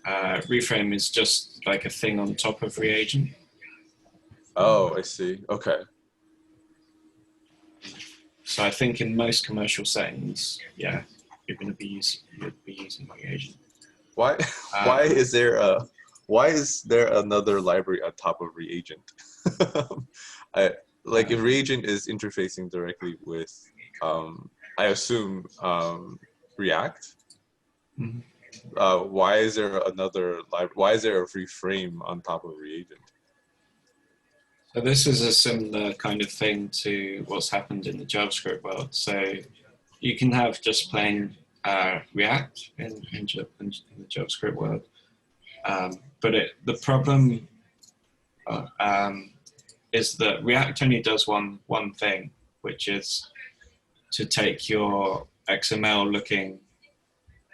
Reframe is just like a thing on top of Reagent. Oh, I see. Okay. So I think in most commercial settings, yeah, you're going to be using Reagent. Why why is there another library on top of Reagent? If Reagent is interfacing directly with I assume React. Mm-hmm. Why is there another library? Why is there a free frame on top of Reagent? So this is a similar kind of thing to what's happened in the JavaScript world. So you can have just plain React in the JavaScript world, but the problem is that React only does one thing, which is to take your XML looking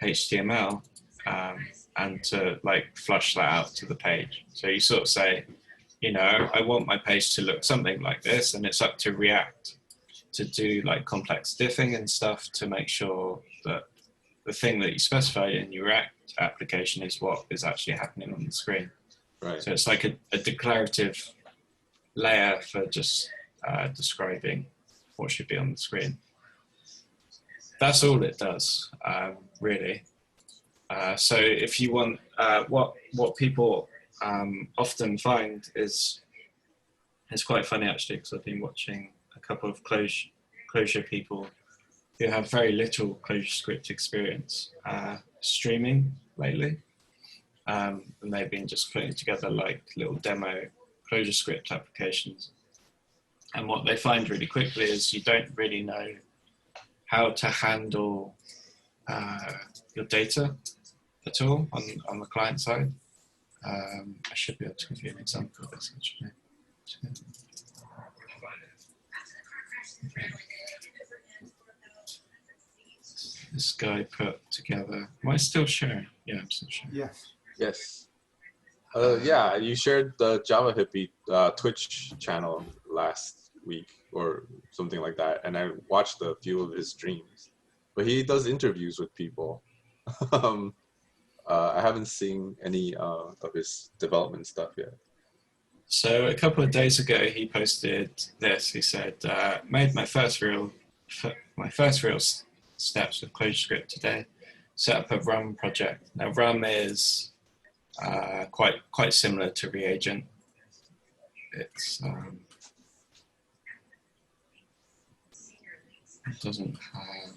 HTML and to like flush that out to the page. So you sort of say, you know, I want my page to look something like this, and it's up to React to do like complex diffing and stuff to make sure that the thing that you specify in your React application is what is actually happening on the screen. Right. So it's like a declarative layer for just describing what should be on the screen. That's all it does, really. So if you want, what people often find is quite funny actually, because I've been watching a couple of Clojure people who have very little ClojureScript experience streaming lately, and they've been just putting together like little demo ClojureScript applications. And what they find really quickly is you don't really know how to handle your data at all on the client side. I should be able to give you an example of this actually. This guy put together. Am I still sharing? Yeah, I'm still sharing. Yes. Yes. Yeah, you shared the Java Hippie Twitch channel last week or something like that, and I watched a few of his streams. But he does interviews with people. I haven't seen any of his development stuff yet. So a couple of days ago, he posted this. He said, "Made my first real steps with ClojureScript today. Set up a Rum project. Now Rum is quite similar to Reagent. It's it doesn't have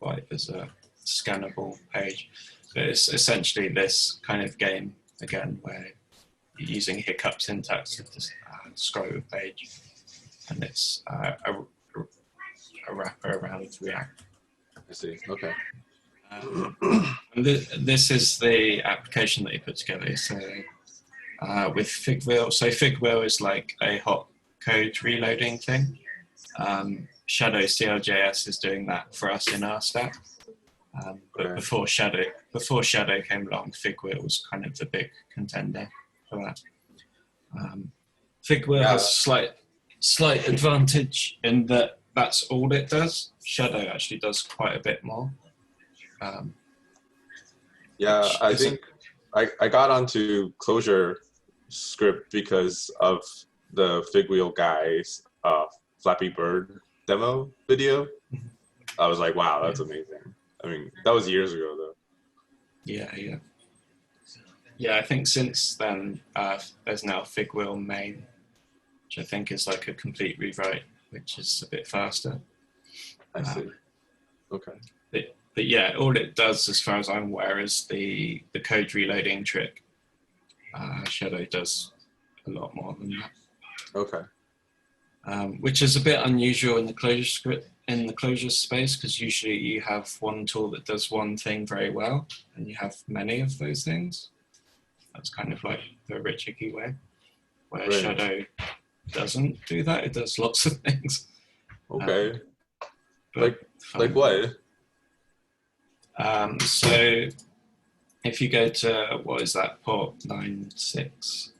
quite as a scannable page, but it's essentially this kind of game again where you're using hiccup syntax to scroll a page, and it's a wrapper around React. I see. Okay. And this is the application that he put together. So with Figwheel, so Figwheel is like a hot code reloading thing. Shadow CLJS is doing that for us in our stack. But before Shadow came along, Figwheel was kind of the big contender for that. Figwheel has a slight advantage in that that's all it does. Shadow actually does quite a bit more. I think I got onto ClojureScript because of the Figwheel guy's Flappy Bird demo video. I was like, wow, that's amazing. I mean, that was years ago though. Yeah, I think since then there's now Figwheel main, which I think is like a complete rewrite, which is a bit faster. I see. Okay. But yeah, all it does, as far as I'm aware, is the code reloading trick. Shadow does a lot more than that. Okay. Which is a bit unusual in the Clojure space, because usually you have one tool that does one thing very well, and you have many of those things. That's kind of like the rich hickey way, where Shadow doesn't do that. It does lots of things. Okay. Like what? So if you go to, what is that, port 96?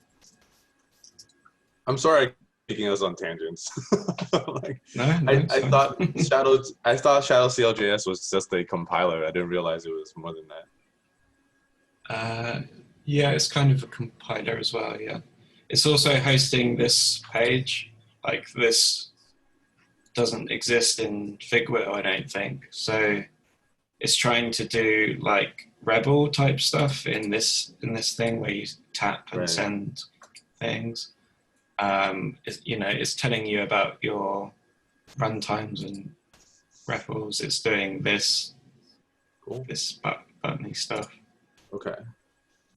I'm sorry, taking us on tangents. No, I thought Shadow CLJS was just a compiler. I didn't realize it was more than that. Yeah, it's kind of a compiler as well. Yeah, it's also hosting this page. Like, this doesn't exist in Figwheel, I don't think. So it's trying to do like Rebel type stuff in this thing where you tap and send things. It's telling you about your runtimes and REPLs. It's doing this buttony stuff. Okay.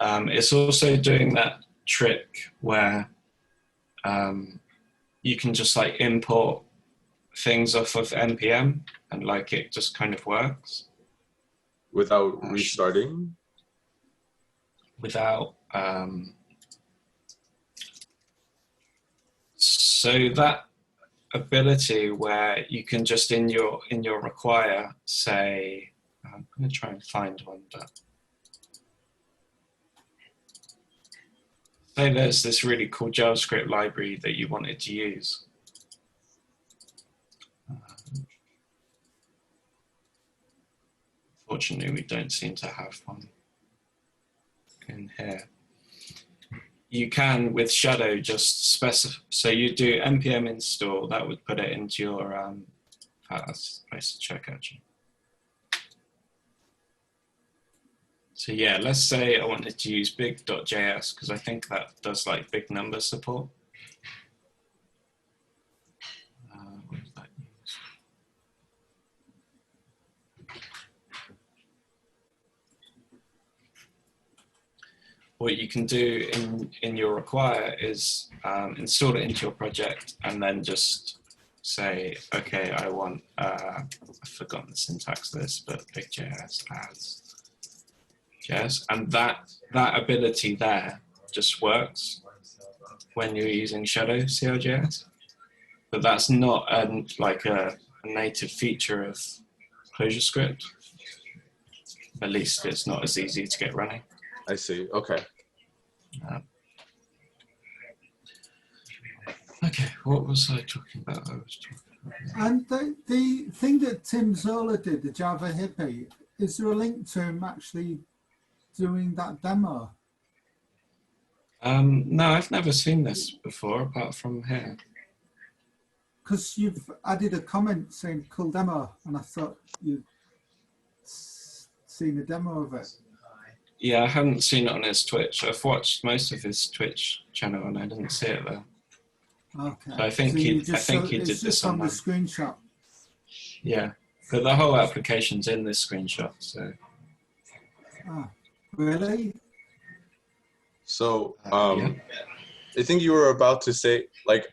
It's also doing that trick where you can just like import things off of npm and like it just kind of works without restarting. Without so that ability where you can just in your require say, I'm going to try and find one, but say there's this really cool JavaScript library that you wanted to use. Fortunately, we don't seem to have one in here. You can, with Shadow, just specify. So you do npm install, that would put it into your, that's a place to check actually. So yeah, let's say I wanted to use big.js, because I think that does like big number support. What does that use? What you can do in your require is install it into your project and then just say, okay, I want, I've forgotten the syntax of this, but big.js adds JS, and that ability there just works when you're using Shadow CLJS, but that's not like a native feature of ClojureScript. At least it's not as easy to get running. I see. Okay. Okay, what was I talking about? And the thing that Tim Zola did, the Java hippie, is there a link to him actually doing that demo? No, I've never seen this before, apart from here. Because you've added a comment saying cool demo, and I thought you'd seen a demo of it. Yeah, I haven't seen it on his Twitch. I've watched most of his Twitch channel, and I didn't see it there. Okay. So I think he did this on the online. screenshot. Yeah, but the whole application's in this screenshot. So. Ah, really? So, Yeah. I think you were about to say, like,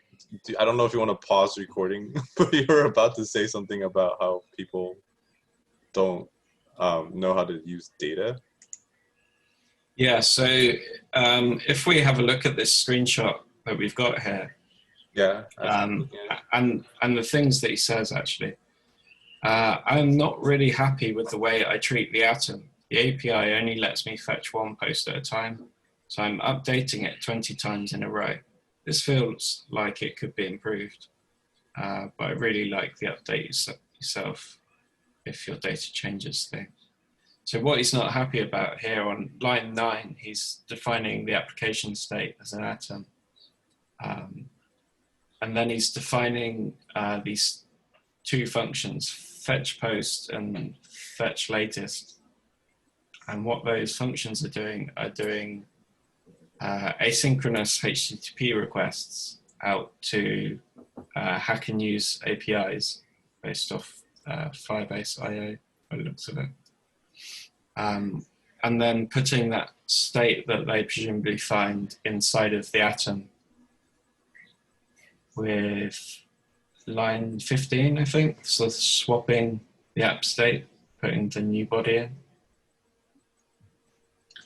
I don't know if you want to pause recording, but you were about to say something about how people don't know how to use data. Yeah, so if we have a look at this screenshot that we've got here, Yeah. and the things that he says, actually, I'm not really happy with the way I treat the atom. The API only lets me fetch one post at a time, so I'm updating it 20 times in a row. This feels like it could be improved, but I really like the update yourself if your data changes thing. So what he's not happy about here on line 9, he's defining the application state as an atom. And then he's defining these two functions, fetch post and fetch latest. And what those functions are doing asynchronous HTTP requests out to hack and use APIs based off Firebase IO, by the looks of it. And then putting that state that they presumably find inside of the atom with line 15, I think, so swapping the app state, putting the new body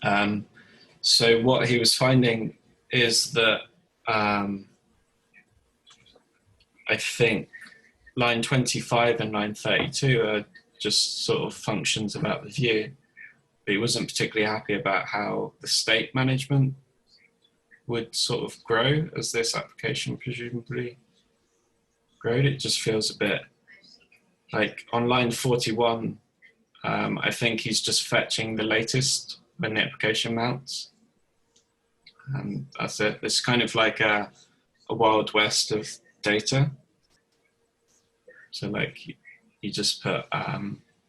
in. So what he was finding is that I think line 25 and line 32 are just sort of functions about the view, but he wasn't particularly happy about how the state management would sort of grow as this application presumably growed. It just feels a bit like on line 41, I think he's just fetching the latest when the application mounts. And that's it. It's kind of like a wild west of data. So like you just put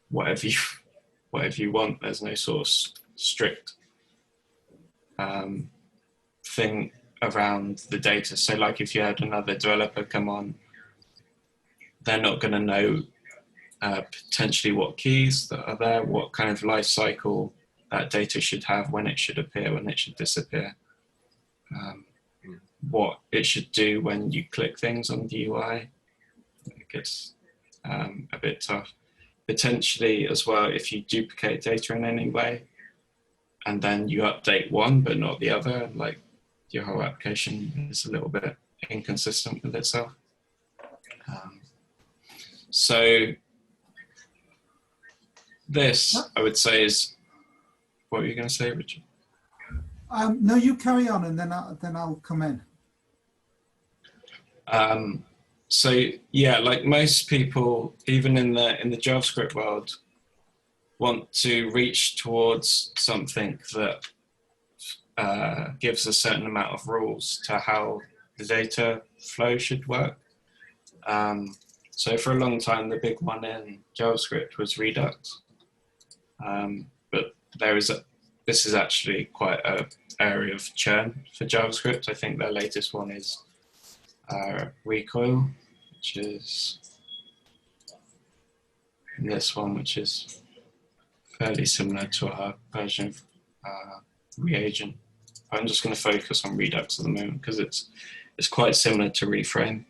whatever you want. There's no sort of strict thing around the data. So like if you had another developer come on, they're not going to know potentially what keys that are there, what kind of life cycle that data should have, when it should appear, when it should disappear, what it should do when you click things on the UI. It gets a bit tough. Potentially as well, if you duplicate data in any way, and then you update one but not the other, like your whole application is a little bit inconsistent with itself. So this, I would say, is, what were you going to say, Richard? No, you carry on, and then I'll come in. So yeah, like most people, even in the JavaScript world, want to reach towards something that gives a certain amount of rules to how the data flow should work. So for a long time, the big one in JavaScript was Redux, but this is actually quite an area of churn for JavaScript. I think their latest one is Recoil, which is this one, which is fairly similar to our version of Reagent. I'm just going to focus on Redux at the moment because it's quite similar to Reframe.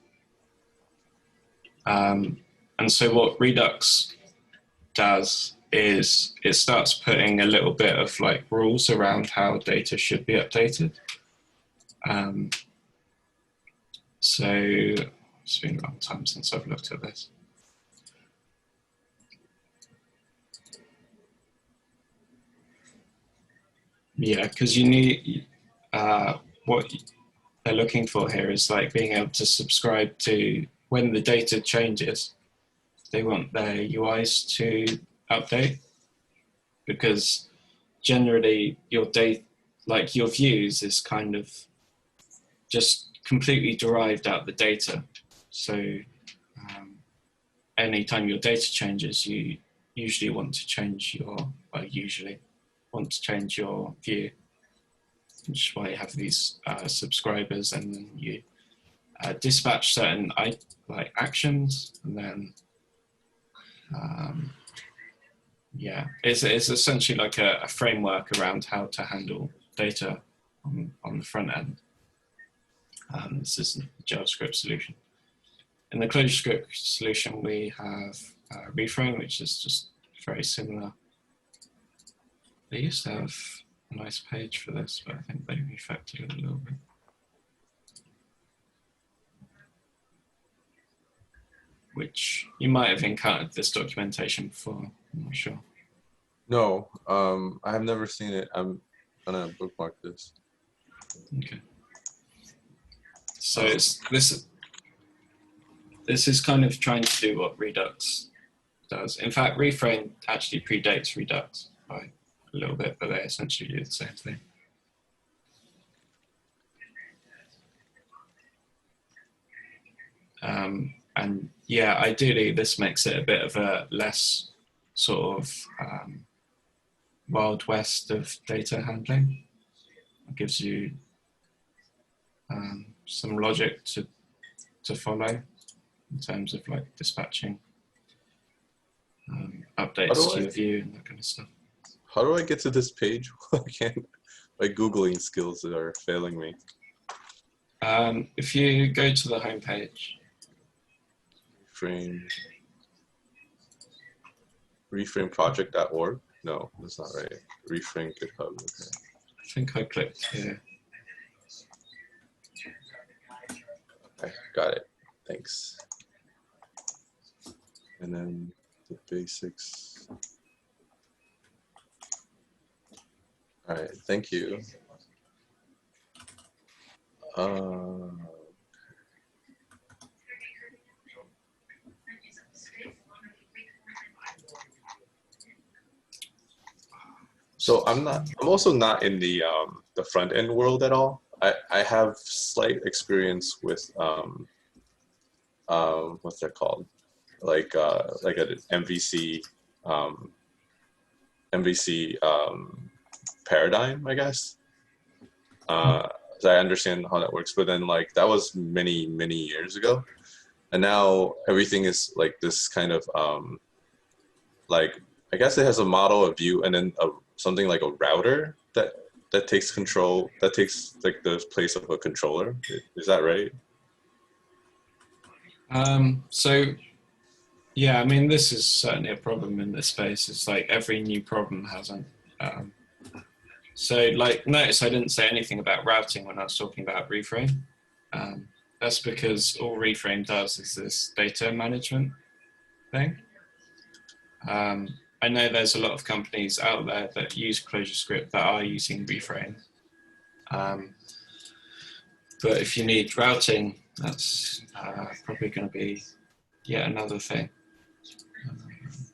And so what Redux does is it starts putting a little bit of like rules around how data should be updated. So it's been a long time since I've looked at this. Yeah, because you need, what they're looking for here is like being able to subscribe to when the data changes, they want their UIs to update, because generally your data, like your views is kind of just completely derived out the data. So anytime your data changes, you usually want to change your view, which is why you have these subscribers, and then you dispatch certain like actions, and then it's essentially like a framework around how to handle data on the front end. This is the JavaScript solution. In the ClojureScript solution, we have Reframe, which is just very similar. They used to have a nice page for this, but I think they refactored it a little bit. Which you might have encountered this documentation before, I'm not sure. No, I have never seen it. I'm gonna bookmark this. Okay. So this is kind of trying to do what Redux does. In fact, Reframe actually predates Redux by a little bit, but they essentially do the same thing. And yeah, ideally this makes it a bit of a less sort of Wild West of data handling. It gives you some logic to follow in terms of like dispatching updates to your view and that kind of stuff. How do I get to this page? I can't. My Googling skills are failing me. If you go to the home page. Reframeproject.org? No, that's not right. Reframe GitHub. Okay. I think I clicked here. Okay, got it. Thanks. And then the basics. All right, thank you. So I'm also not in the front end world at all. I have slight experience with what's that called? Like an MVC paradigm, I guess. So I understand how that works, but then like that was many years ago, and now everything is like this kind of like I guess it has a model, a view, and then something like a router that takes control, that takes like the place of a controller. Is that right? So yeah, I mean, this is certainly a problem in this space. It's like every new problem has an so like notice I didn't say anything about routing when I was talking about Reframe. That's because all Reframe does is this data management thing. I know there's a lot of companies out there that use ClojureScript that are using Reframe. But if you need routing, that's probably going to be yet another thing.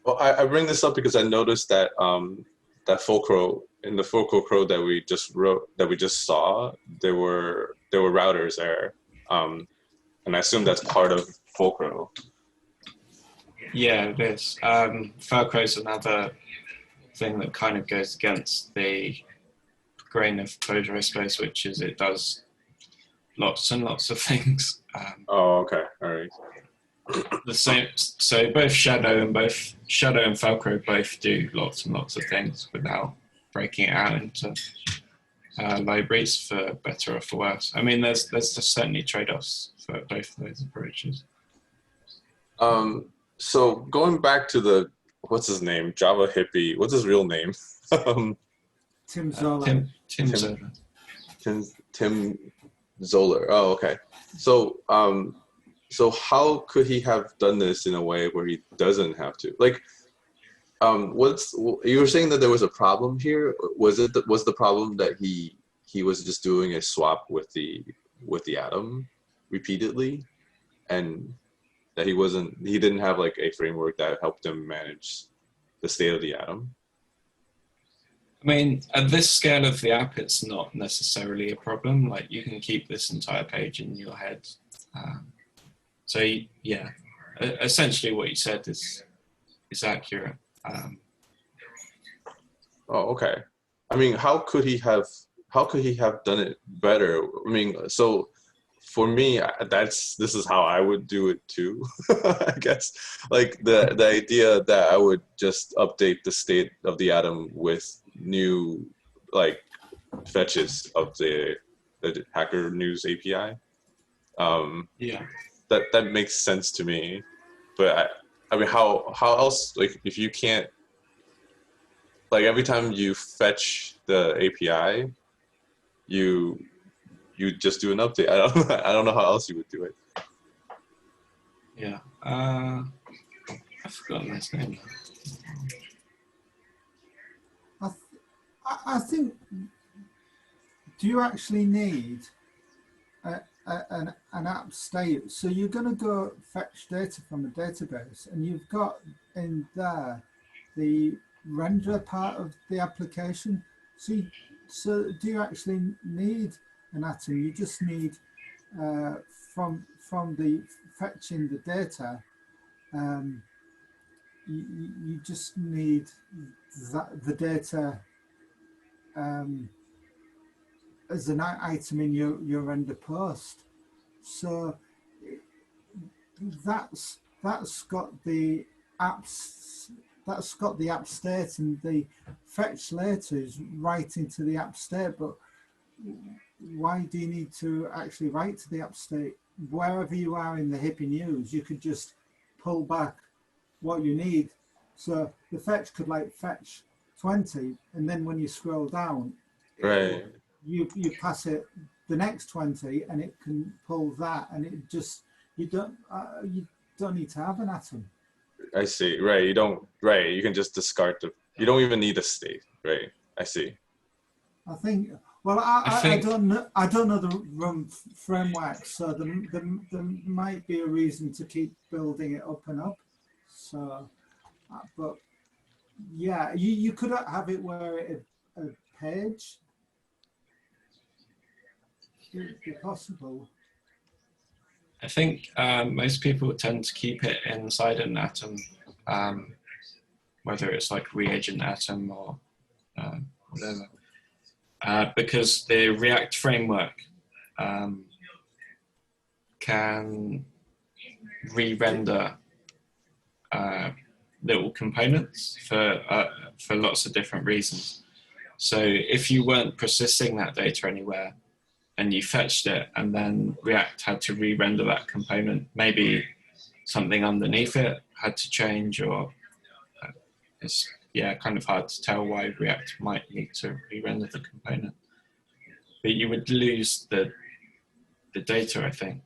Well, I bring this up because I noticed that that Fulcro, in the Fulcro code that we just saw, there were routers there, and I assume that's part of Fulcro. Yeah, it is. Fulcro is another thing that kind of goes against the grain of Clojure, I suppose, which is it does lots and lots of things. Oh, okay, all right. The same. So both Shadow and Fulcro both do lots and lots of things without breaking it out into libraries, for better or for worse. I mean, there's certainly trade-offs for both of those approaches. So going back to the what's his name, Java hippie. What's his real name? Tim Zoller. Tim Zoller. Tim Zoller. Oh, okay. So so how could he have done this in a way where he doesn't have to? Like, you were saying that there was a problem here? Was the problem that he was just doing a swap with the atom repeatedly, and that he didn't have like a framework that helped him manage the state of the atom? I mean, at this scale of the app, it's not necessarily a problem. Like you can keep this entire page in your head. So yeah, essentially what you said is accurate. Oh, okay. I mean, how could he have done it better? I mean, so for me, this is how I would do it too. I guess like the idea that I would just update the state of the atom with new like fetches of the Hacker News API. Yeah. That makes sense to me, but I mean, how else, like if you can't, like every time you fetch the API, you just do an update. I don't know how else you would do it. Yeah. I've forgotten his name. I think, do you actually need an app state? So you're going to go fetch data from a database, and you've got in there the render part of the application. So do you actually need an atom? You just need from the fetching the data. You just need the data as an item in your render post. So that's got the apps, that's got the app state, and the fetch later is right into the app state. But why do you need to actually write to the app state? Wherever you are in the Hippie News, you could just pull back what you need. So the fetch could like fetch 20, and then when you scroll down, Right. You pass it the next 20, and it can pull that, and it just you don't need to have an atom. I see. Right. You don't. Right. You can just discard you don't even need a state. Right. I see. I think. Well, I don't know the RUM framework, so there might be a reason to keep building it up and up. So, but yeah, you could have it where a page. It would be possible. I think most people tend to keep it inside an atom, whether it's like reagent atom or whatever, because the React framework can re-render little components for lots of different reasons. So if you weren't processing that data anywhere, and you fetched it, and then React had to re-render that component, maybe something underneath it had to change, or it's kind of hard to tell why React might need to re-render the component. But you would lose the data, I think.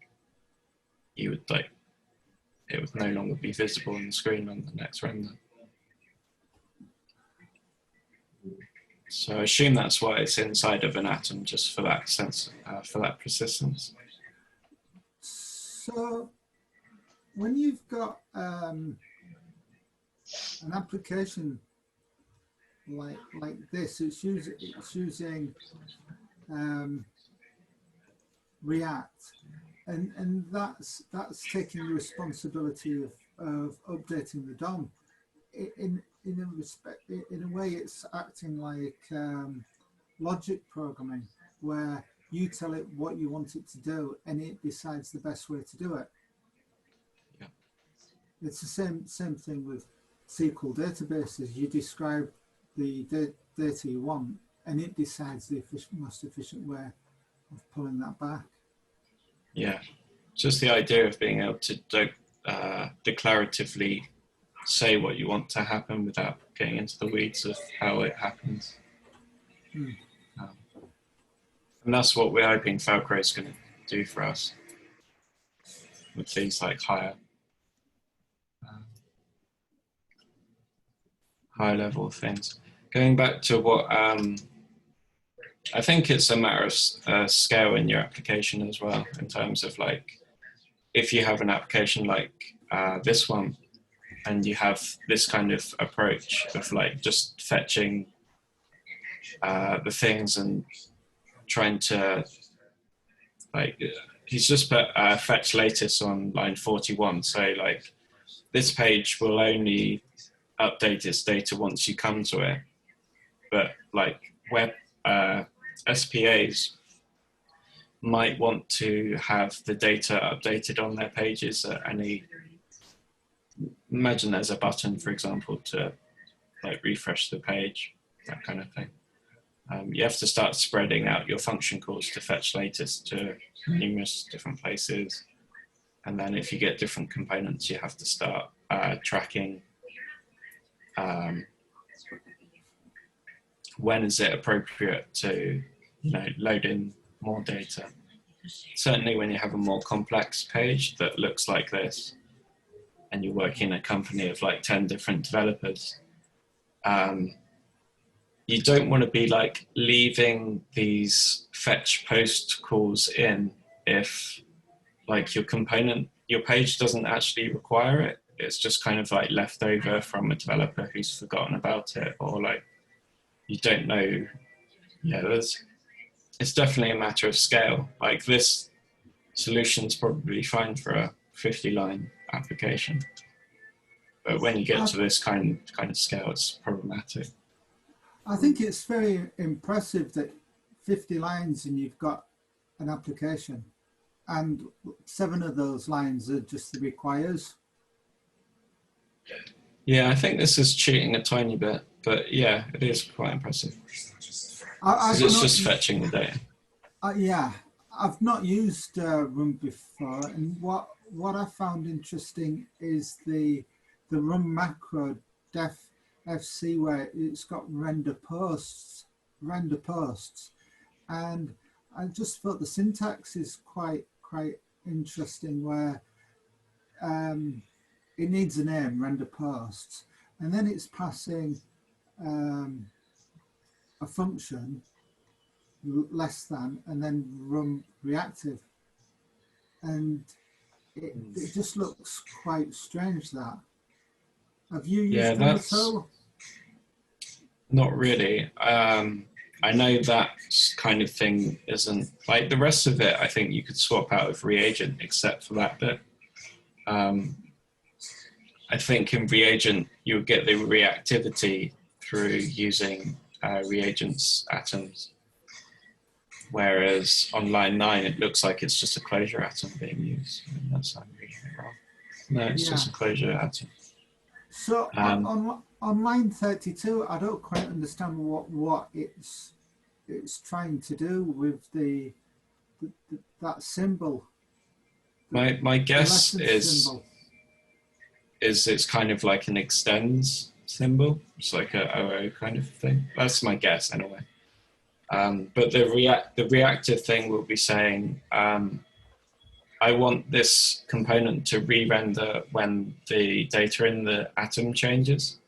You would it would no longer be visible on the screen on the next render. So I assume that's why it's inside of an atom, just for that sense, for that persistence. So when you've got an application like this, it's using React, and that's taking the responsibility of updating the DOM. In a way, it's acting like logic programming, where you tell it what you want it to do, and it decides the best way to do it. Yeah. It's the same thing with SQL databases. You describe the data you want, and it decides the most efficient way of pulling that back. Yeah, just the idea of being able to declaratively say what you want to happen without getting into the weeds of how it happens. And that's what we're hoping Fulcro is going to do for us with things like higher level things. Going back to what I think it's a matter of scale in your application as well, in terms of like, if you have an application like this one, and you have this kind of approach of like just fetching the things and trying to, like, he's just put fetch latest on line 41. So like this page will only update its data once you come to it. But like web SPAs might want to have the data updated on their pages at any, imagine there's a button, for example, to like refresh the page, that kind of thing. You have to start spreading out your function calls to fetch latest to numerous different places. And then if you get different components, you have to start tracking when is it appropriate to load in more data. Certainly when you have a more complex page that looks like this, and you're working in a company of like 10 different developers, you don't want to be like leaving these fetch post calls in if like your page doesn't actually require it. It's just kind of like left over from a developer who's forgotten about it, or like you don't know. It's definitely a matter of scale. Like this solution's probably fine for a 50-line application, but when you get to this kind of scale, it's problematic. I think it's very impressive that 50 lines and you've got an application, and 7 of those lines are just the requires. Yeah, I think this is cheating a tiny bit, but yeah, it is quite impressive. Because it's just fetching the data. Yeah, I've not used Run before, and what I found interesting is the Run macro def FC, where it's got render posts, and I just thought the syntax is quite interesting, where it needs a name, render posts, and then it's passing a function less than, and then run reactive, and it just looks quite strange. That have you used them at all? Not really. I know that kind of thing isn't like the rest of it. I think you could swap out of reagent except for that bit. I think in reagent you'll get the reactivity through using reagents atoms, whereas on line 9 it looks like it's just a closure atom being used. That's not really wrong. No, it's just a closure atom. So on line 32, I don't quite understand what it's trying to do with that symbol. My guess is it's kind of like an extends symbol. It's like a OO kind of thing. That's my guess anyway. But the reactive thing will be saying, I want this component to re-render when the data in the atom changes.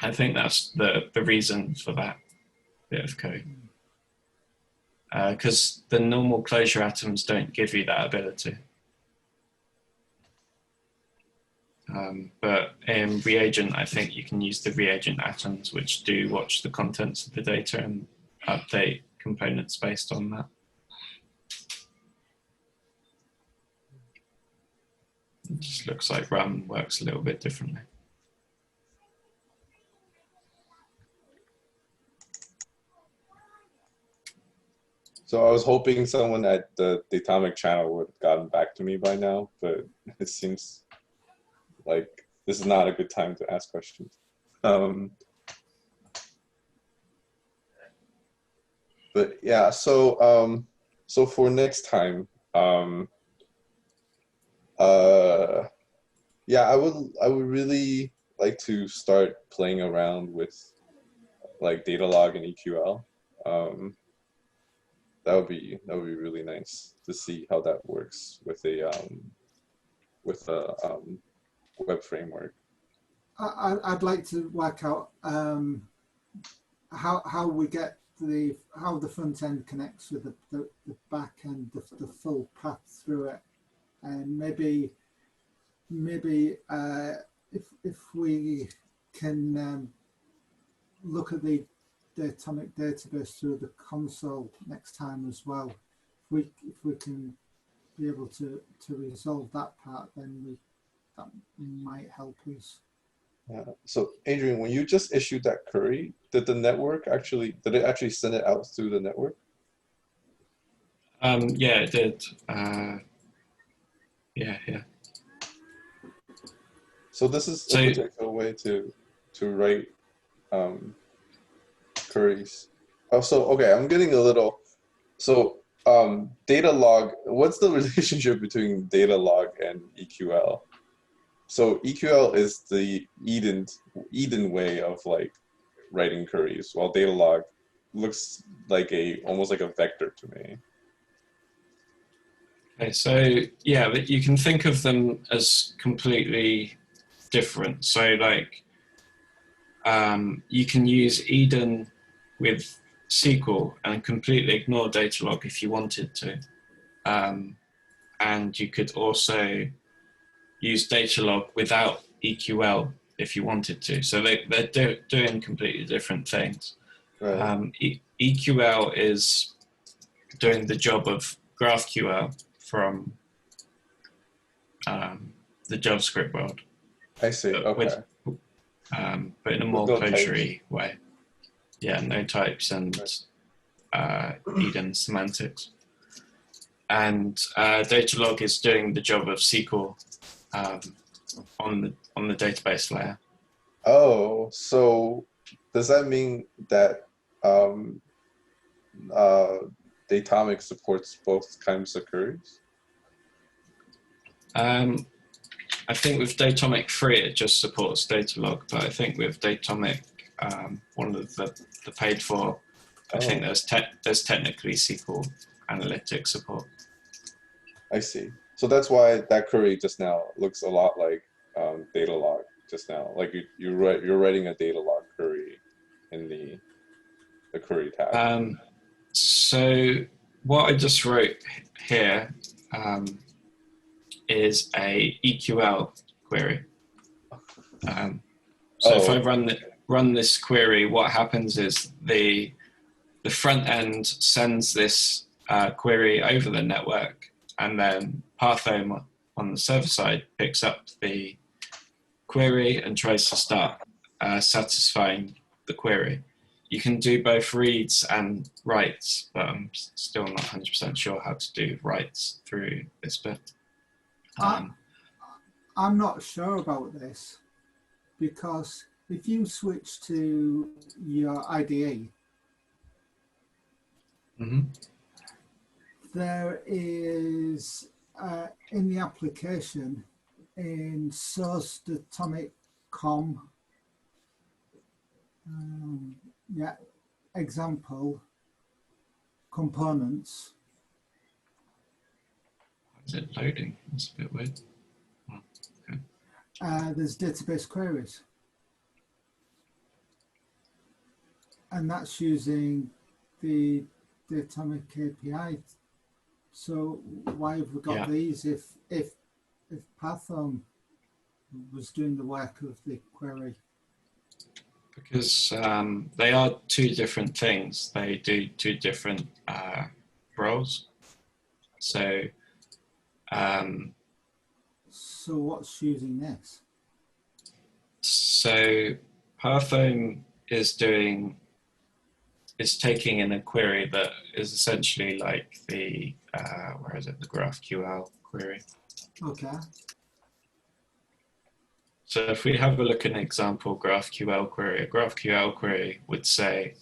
I think that's the reason for that bit of code. Because the normal closure atoms don't give you that ability. But in reagent, I think you can use the reagent atoms, which do watch the contents of the data and update components based on that. It just looks like Run works a little bit differently. So I was hoping someone at the Datomic channel would have gotten back to me by now, but it seems like this is not a good time to ask questions. But yeah, so so for next time, yeah, I would really like to start playing around with like data log and EQL. That would be really nice to see how that works with a web framework. I'd like to work out how we get how the front end connects with the back end, the full path through it, and maybe if we can look at the atomic database through the console next time as well. If we can be able to resolve that part, then that might help us. So Adrian, when you just issued that query, did it actually send it out through the network? Yeah, it did. Yeah. So this is a particular way to write queries. Oh, so okay, I'm getting a little. So data log. What's the relationship between data log and EQL? So EQL is the Eden way of like writing queries, while data log looks like almost like a vector to me. Okay, so yeah, but you can think of them as completely different. So like you can use Eden with SQL and completely ignore data log if you wanted to. And you could also use data log without EQL if you wanted to. So they're doing completely different things. Right. EQL is doing the job of GraphQL from the JavaScript world. I see. Okay. But in a more closure-y way. Yeah, no types and Eden semantics. And Datalog is doing the job of SQL on the database layer. Oh, so does that mean that Datomic supports both kinds of queries? I think with Datomic 3 it just supports Datalog, but I think with Datomic, one of the paid for, I think there's technically SQL analytics support. I see. So that's why that query just now looks a lot like data log just now. Like you're writing a data log query in the query tab. So what I just wrote here is a EQL query. If I run this query, what happens is the front end sends this query over the network, and then Parthome on the server side picks up the query and tries to start satisfying the query. You can do both reads and writes, but I'm still not 100% sure how to do writes through this bit. I'm not sure about this, because if you switch to your IDE, there is in the application in source datomic.com example components. Is it loading? That's a bit weird. Oh, okay. There's database queries, and that's using the Datomic API. So why have we got these if Parthome was doing the work of the query? Because they are two different things. They do two different roles. So what's using this? So Parthome is taking in a query that is essentially like the the GraphQL query. Okay. So if we have a look at an example GraphQL query, a GraphQL query would say,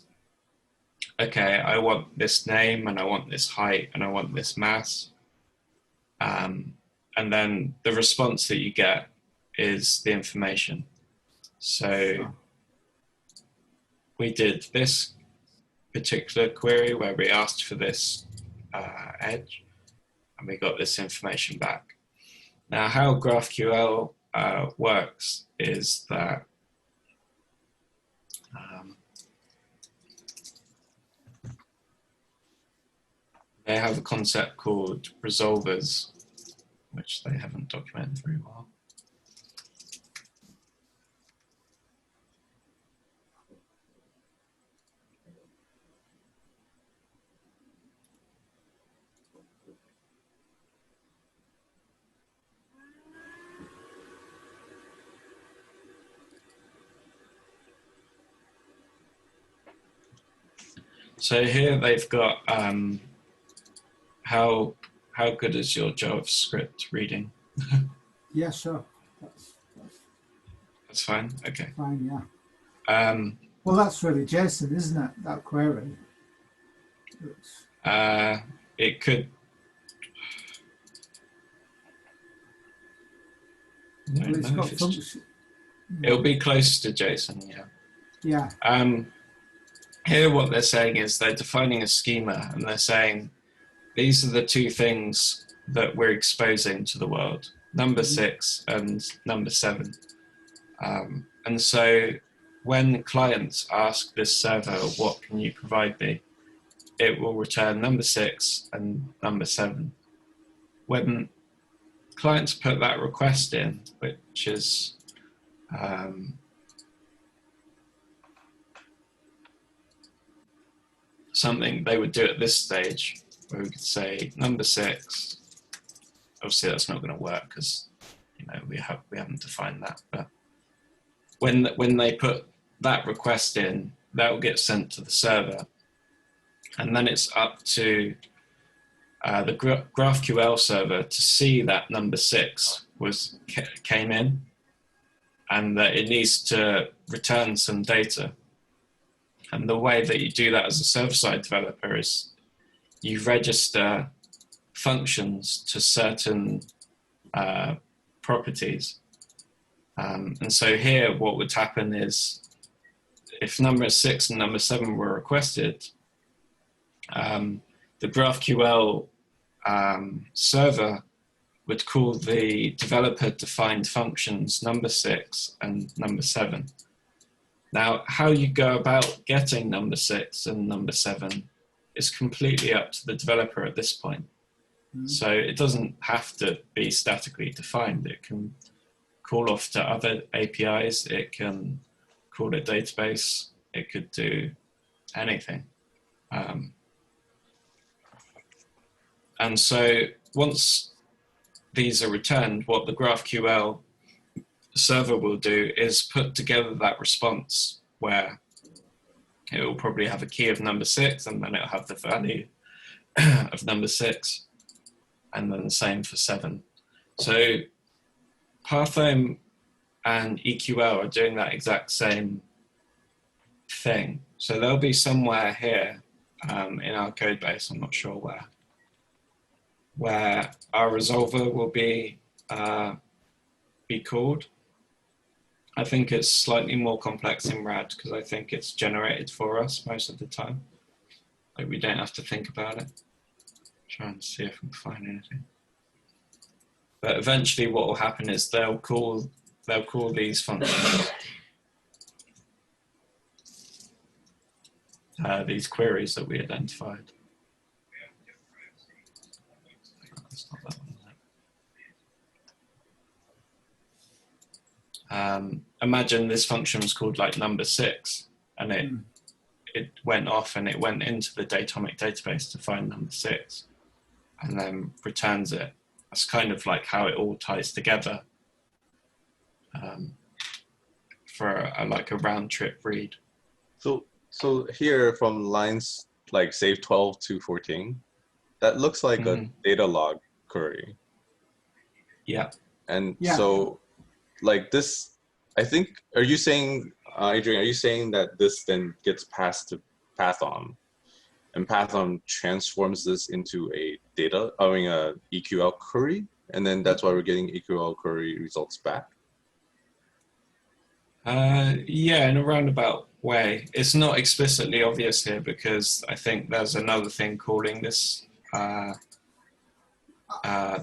okay, I want this name and I want this height and I want this mass. And then the response that you get is the information. So we did this particular query where we asked for this edge and we got this information back. Now how GraphQL works is that they have a concept called resolvers, which they haven't documented very well. So here they've got how good is your JavaScript reading? Yeah, sure. That's fine. Okay. Fine, yeah. Well, that's really JSON, isn't it? That query. It could. I don't know if it's. It'll be close to JSON, yeah. Yeah. Here, what they're saying is they're defining a schema, and they're saying these are the two things that we're exposing to the world: number 6 and number 7. And so, when clients ask this server, "What can you provide me?" it will return number 6 and number 7. When clients put that request in, which is something they would do at this stage, where we could say number 6. Obviously, that's not going to work because we haven't defined that. But when they put that request in, that will get sent to the server, and then it's up to the GraphQL server to see that number 6 came in, and that it needs to return some data. And the way that you do that as a server-side developer is you register functions to certain properties. And so here, what would happen is if number 6 and number 7 were requested, the GraphQL server would call the developer-defined functions number 6 and number 7. Now, how you go about getting number 6 and number 7 is completely up to the developer at this point. So it doesn't have to be statically defined. It can call off to other APIs. It can call a database. It could do anything. And so once these are returned, what the GraphQL server will do is put together that response where it will probably have a key of number 6, and then it'll have the value of number 6, and then the same for 7. So Parthome and EQL are doing that exact same thing. So they'll be somewhere here in our code base, I'm not sure where our resolver will be called. I think it's slightly more complex in RAD because I think it's generated for us most of the time. Like, we don't have to think about it. Try and see if we can find anything. But eventually what will happen is they'll call these functions, these queries that we identified. That's not that one, is it? Imagine this function was called like number 6, and it went off and it went into the Datomic database to find number 6, and then returns it. That's kind of like how it all ties together for like a round trip read. So here from lines like say 12 to 14, that looks like a data log query. Yeah. And so like this, I think, are you saying, Adrian, are you saying that this then gets passed to Python, and Python transforms this into a EQL query, and then that's why we're getting EQL query results back? Yeah, in a roundabout way. It's not explicitly obvious here because I think there's another thing calling this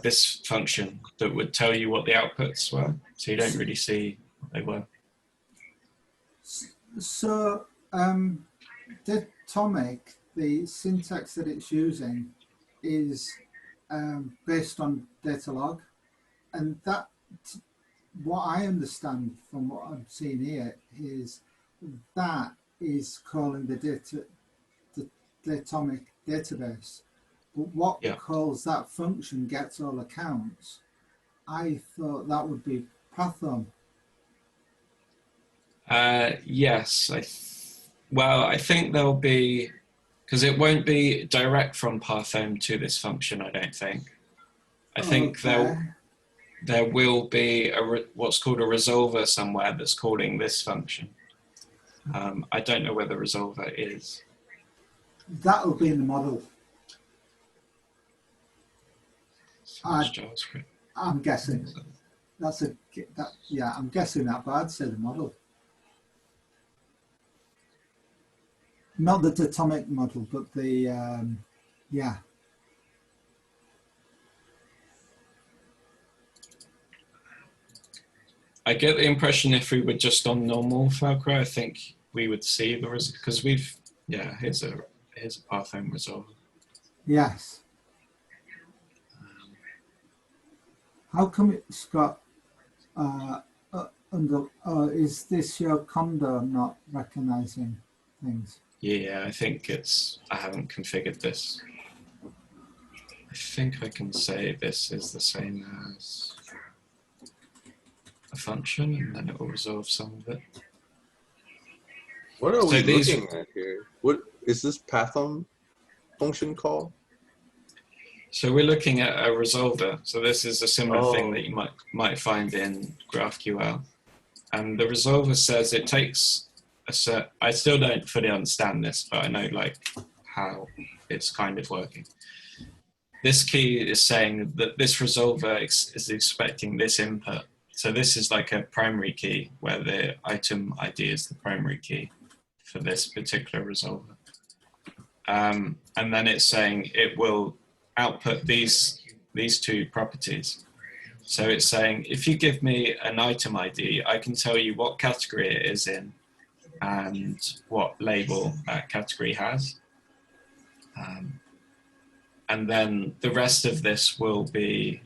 this function that would tell you what the outputs were, so you don't really see what they were. So Datomic, the syntax that it's using is based on data log, and that, what I understand from what I'm seeing here, is that is calling the Datomic database. But what calls that function gets all accounts? I thought that would be Python. Yes. Well, I think there'll be because it won't be direct from pathom to this function, I don't think. I think there will be what's called a resolver somewhere that's calling this function. I don't know where the resolver is. That'll be in the model. JavaScript. I'm guessing. Yeah, I'm guessing that, but I'd say the model. Not the atomic model, but the, yeah. I get the impression if we were just on normal Fulcro, I think we would see the result, because here's a pathom resolver. Yes. How come it's got is this your condo not recognizing things? Yeah, I think I haven't configured this. I think I can say this is the same as a function, and then it will resolve some of it. What are we looking at here? What is this pathom function call? So we're looking at a resolver. So this is a similar thing that you might find in GraphQL. And the resolver says it takes a set. I still don't fully understand this, but I know like how it's kind of working. This key is saying that this resolver is expecting this input. So this is like a primary key where the item ID is the primary key for this particular resolver. And then it's saying it will output these two properties. So it's saying, if you give me an item ID, I can tell you what category it is in and what label that category has. And then the rest of this will be,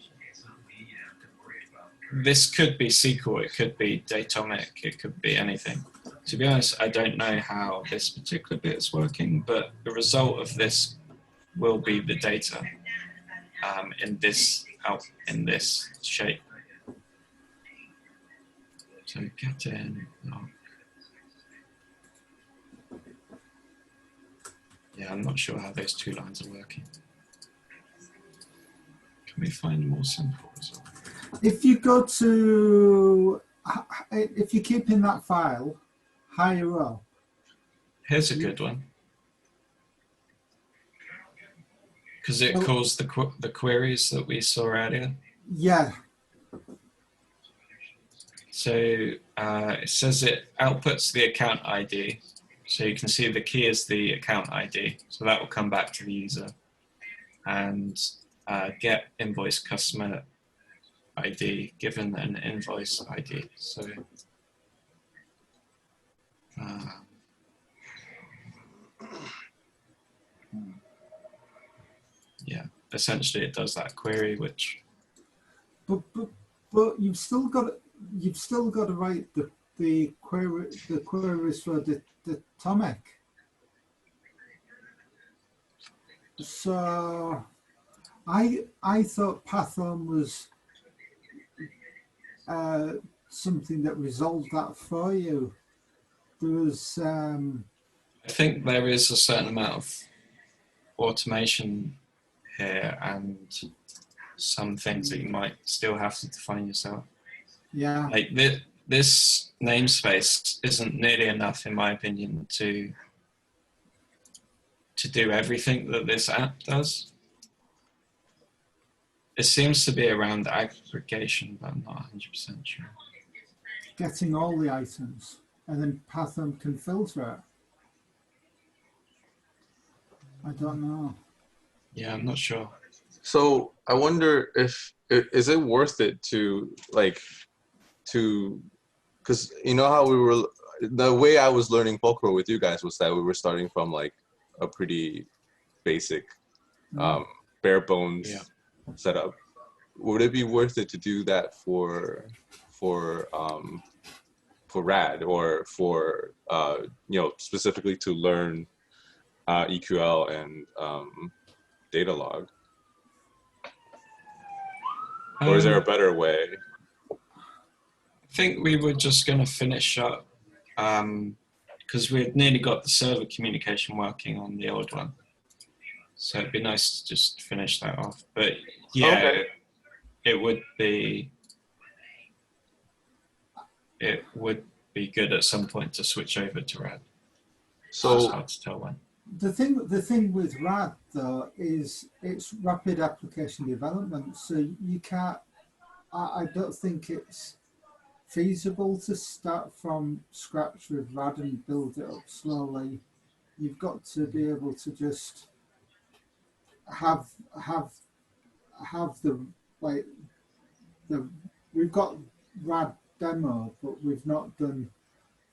this could be SQL, it could be Datomic, it could be anything. To be honest, I don't know how this particular bit is working, but the result of this will be the data in this shape. So get in. Yeah, I'm not sure how those two lines are working. Can we find a more simple result? If you go to, if you keep in that file, higher up. Here's a good one. Because it calls the queries that we saw earlier. Yeah. So it says it outputs the account ID. So you can see the key is the account ID. So that will come back to the user. And get invoice customer ID given an invoice ID. So yeah, essentially it does that query, which. But you've still got to write the queries for the atomic. So I thought pathom was something that resolved that for you. There was. I think there is a certain amount of automation here and some things that you might still have to define yourself. Yeah. Like this namespace isn't nearly enough, in my opinion, to do everything that this app does. It seems to be around aggregation, but I'm not 100% sure. Getting all the items, and then pathom can filter it. I don't know. Yeah, I'm not sure. So I wonder if is it worth it to because you know how the way I was learning Fulcro with you guys was that we were starting from like a pretty basic bare bones setup. Would it be worth it to do that for RAD or for specifically to learn EQL and data log? Or is there a better way? I think we were just going to finish up because we'd nearly got the server communication working on the old one. So it'd be nice to just finish that off. But yeah, Okay. it would be good at some point to switch over to RAD. It's So hard to tell when. The thing with RAD though is it's rapid application development, so you can't. I don't think it's feasible to start from scratch with RAD and build it up slowly. You've got to be able to just have the like the we've got RAD demo, but we've not done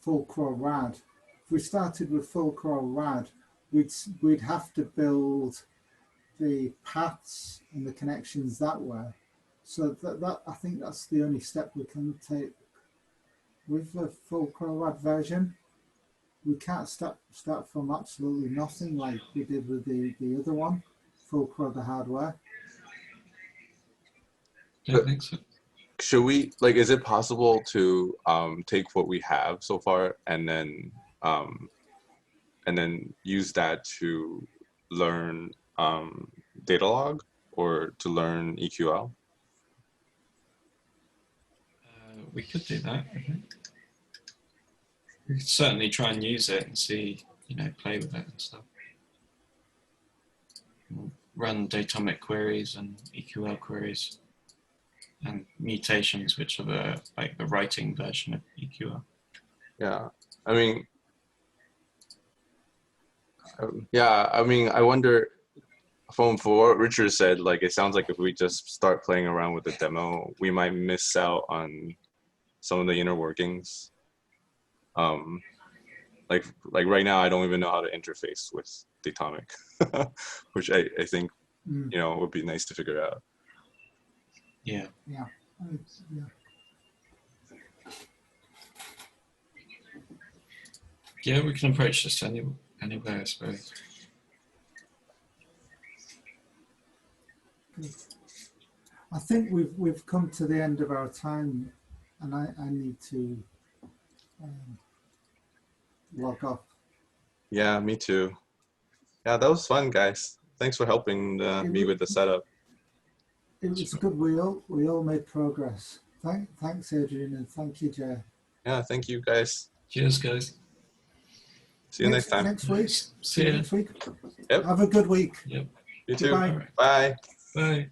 Fulcro RAD. If we started with Fulcro RAD, we'd have to build the paths and the connections that way. So that I think that's the only step we can take with the Fulcro RAD version. We can't start from absolutely nothing like we did with the other one, Fulcro the hardware. Don't think so. should we, like, is it possible to take what we have so far and then use that to learn data log or to learn EQL? We could do that, I think. We could certainly try and use it and see, play with it and stuff. We'll run datomic queries and EQL queries and mutations, which are the writing version of EQL. Yeah, I mean, I wonder, for what Richard said, like, it sounds like if we just start playing around with the demo, we might miss out on some of the inner workings. Like right now, I don't even know how to interface with Datomic, which I think, would be nice to figure out. Yeah. Yeah. Yeah. Yeah, we can approach this anyway, I suppose. I think we've come to the end of our time, and I need to log off. Yeah, me too. Yeah, that was fun, guys. Thanks for helping me with the setup. It was good. We all made progress. Thanks, Adrian, and thank you, Jay. Yeah, thank you, guys. Cheers, guys. See you next time. Next week. See you next week. Yep. Have a good week. Yep. You too. Goodbye. All right. Bye. Bye.